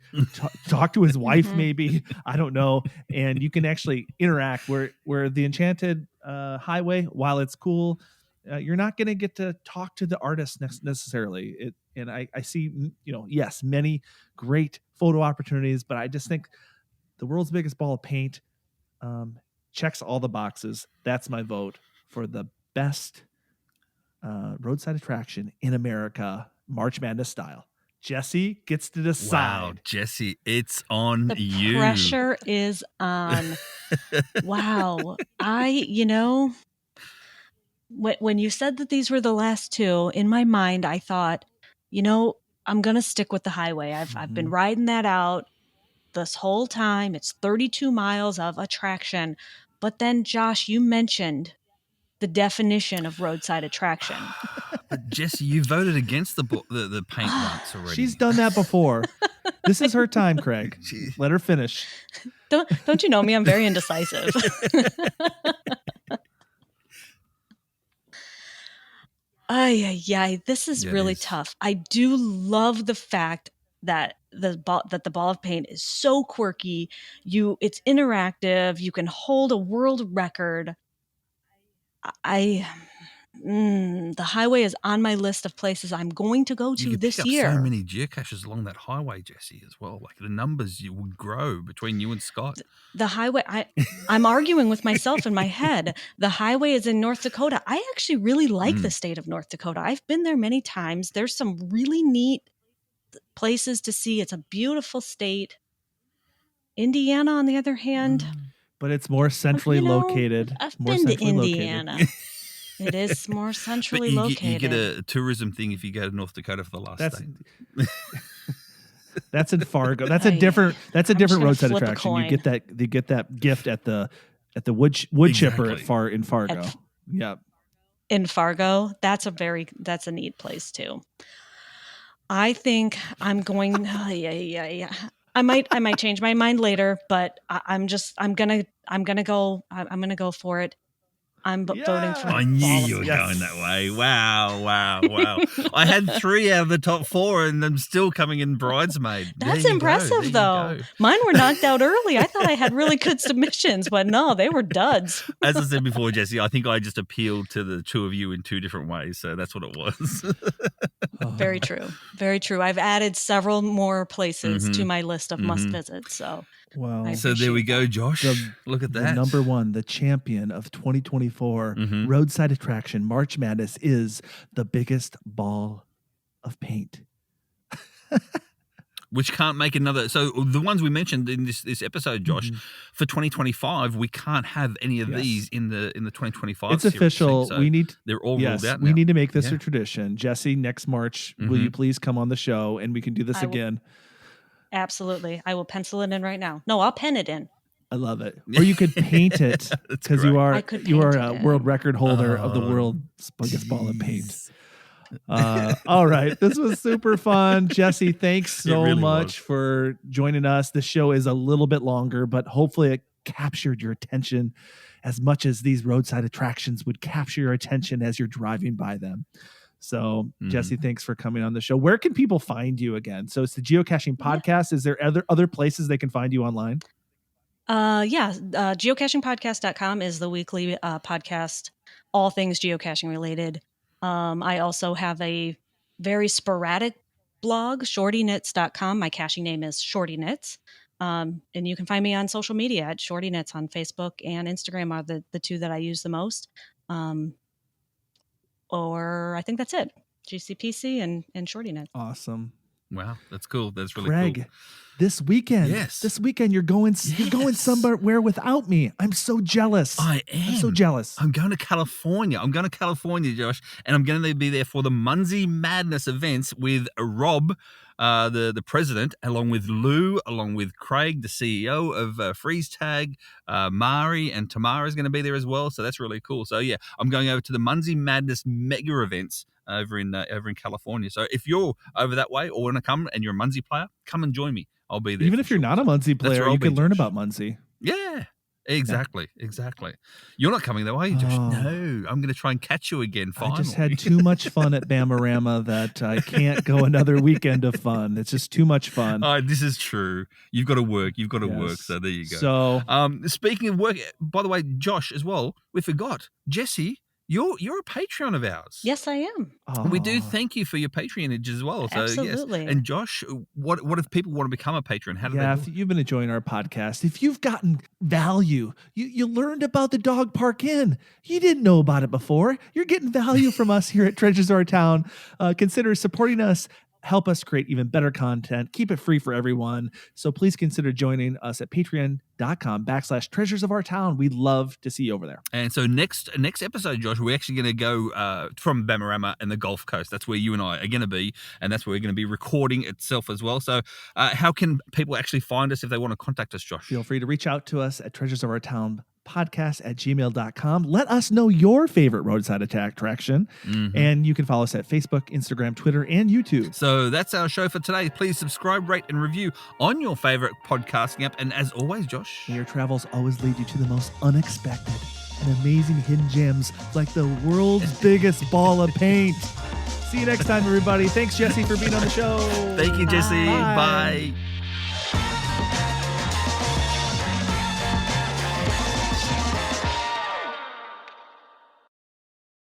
talk to his wife, maybe. I don't know. And you can actually interact where the Enchanted Highway, while it's cool, you're not going to get to talk to the artist necessarily. And I see, yes, many great photo opportunities, but I just think the world's biggest ball of paint checks all the boxes. That's my vote for the best roadside attraction in America, March Madness style. Jesse gets to decide. Wow, Jesse, it's on you. The pressure is on. Wow. When you said that these were the last two, in my mind, I thought, I'm going to stick with the highway. I've been riding that out this whole time. It's 32 miles of attraction. But then, Josh, you mentioned the definition of roadside attraction. But Jesse, you voted against the paint once already. She's done that before. This is her time, Craig. Let her finish. Don't you know me? I'm very indecisive. This is really tough. I do love the fact that the ball of paint is so quirky. It's interactive. You can hold a world record. The highway is on my list of places I'm going to go to this year. So many geocaches along that highway, Jessie, as well. Like the numbers you would grow between you and Scott. The highway, I'm arguing with myself in my head. The highway is in North Dakota. I actually really like the state of North Dakota. I've been there many times. There's some really neat places to see. It's a beautiful state. Indiana, on the other hand. But it's more centrally located. I've been to Indiana. It is more centrally located. You get a tourism thing if you go to North Dakota for the last day. That's in Fargo. That's a different roadside attraction. You get that gift at the wood chipper in Fargo. In Fargo, that's a neat place too. I think I'm going. Yeah. I might change my mind later, but I'm gonna go for it. I'm voting for. I knew you were going that way. Wow. I had 3 out of the top 4, and I'm still coming in bridesmaid. That's impressive, though. Mine were knocked out early. I thought I had really good submissions, but no, they were duds. As I said before, Jessie, I think I just appealed to the 2 of you in 2 different ways, so that's what it was. Very true. Very true. I've added several more places to my list of must visits. So. Well, so there we go, Josh. Look at that. The number 1, the champion of 2024 roadside attraction March Madness is the biggest ball of paint. Which can't make another. So the ones we mentioned in this episode, Josh, for 2025, we can't have any of these in the 2025. It's official. So they're all ruled out now. We need to make this a tradition. Jessie, next March, will you please come on the show and we can do this again? Absolutely. I will pencil it in right now. No, I'll pen it in. I love it. Or you could paint it because you are a world record holder of the world's biggest ball of paint. All right. This was super fun. Jessie, thanks so much for joining us. The show is a little bit longer, but hopefully it captured your attention as much as these roadside attractions would capture your attention as you're driving by them. So, Jessie, thanks for coming on the show. Where can people find you again? So it's the Geocaching Podcast. Is there other places they can find you online? Geocachingpodcast.com is the weekly podcast, all things geocaching related. I also have a very sporadic blog, shortyknits.com. My caching name is Shorty Knits. And you can find me on social media at Shorty Knits on Facebook and Instagram are the 2 that I use the most. Or I think that's it. GCPC and Shorty Knits. Awesome. Wow, that's cool. That's really Greg, cool. This weekend you're going somewhere without me. I'm so jealous. I am. I'm so jealous. I'm going to California. Josh, and I'm going to be there for the Munzee Madness events with Rob, the president, along with Lou, along with Craig, the CEO of Freeze Tag, Mari and Tamara is going to be there as well. So that's really cool. So yeah, I'm going over to the Munzee Madness mega events over in California. So if you're over that way or want to come and you're a Munzee player, come and join me. I'll be there. Even if you're not a Munzee player, you can learn about Munzee. Yeah. Exactly. You're not coming that way, Josh. No, I'm going to try and catch you again. Finally. I just had too much fun at Bamarama that I can't go another weekend of fun. It's just too much fun. This is true. You've got to work. So there you go. So, speaking of work, by the way, Josh, as well, we forgot Jessie. You're a Patreon of ours. Yes, I am. We do thank you for your patronage as well. So, absolutely. Yes. And Josh, what if people want to become a patron? How do they do it? If you've been enjoying our podcast, if you've gotten value, you learned about the Dog Park Inn. You didn't know about it before. You're getting value from us here at Treasures of Our Town. Consider supporting us. Help us create even better content. Keep it free for everyone. So please consider joining us at patreon.com/Treasures of Our Town. We'd love to see you over there. And so next episode, Josh, we're actually going to go from Bamarama and the Gulf Coast. That's where you and I are going to be. And that's where we're going to be recording itself as well. So how can people actually find us if they want to contact us, Josh? Feel free to reach out to us at Treasures of Our Town podcast@gmail.com. Let us know your favorite roadside attraction. And you can follow us at Facebook, Instagram, Twitter, and YouTube. So that's our show for today. Please subscribe, rate, and review on your favorite podcasting app. And as always, Josh, may your travels always lead you to the most unexpected and amazing hidden gems like the world's biggest ball of paint. See you next time, everybody. Thanks, Jessie, for being on the show. Thank you, Jessie. Bye.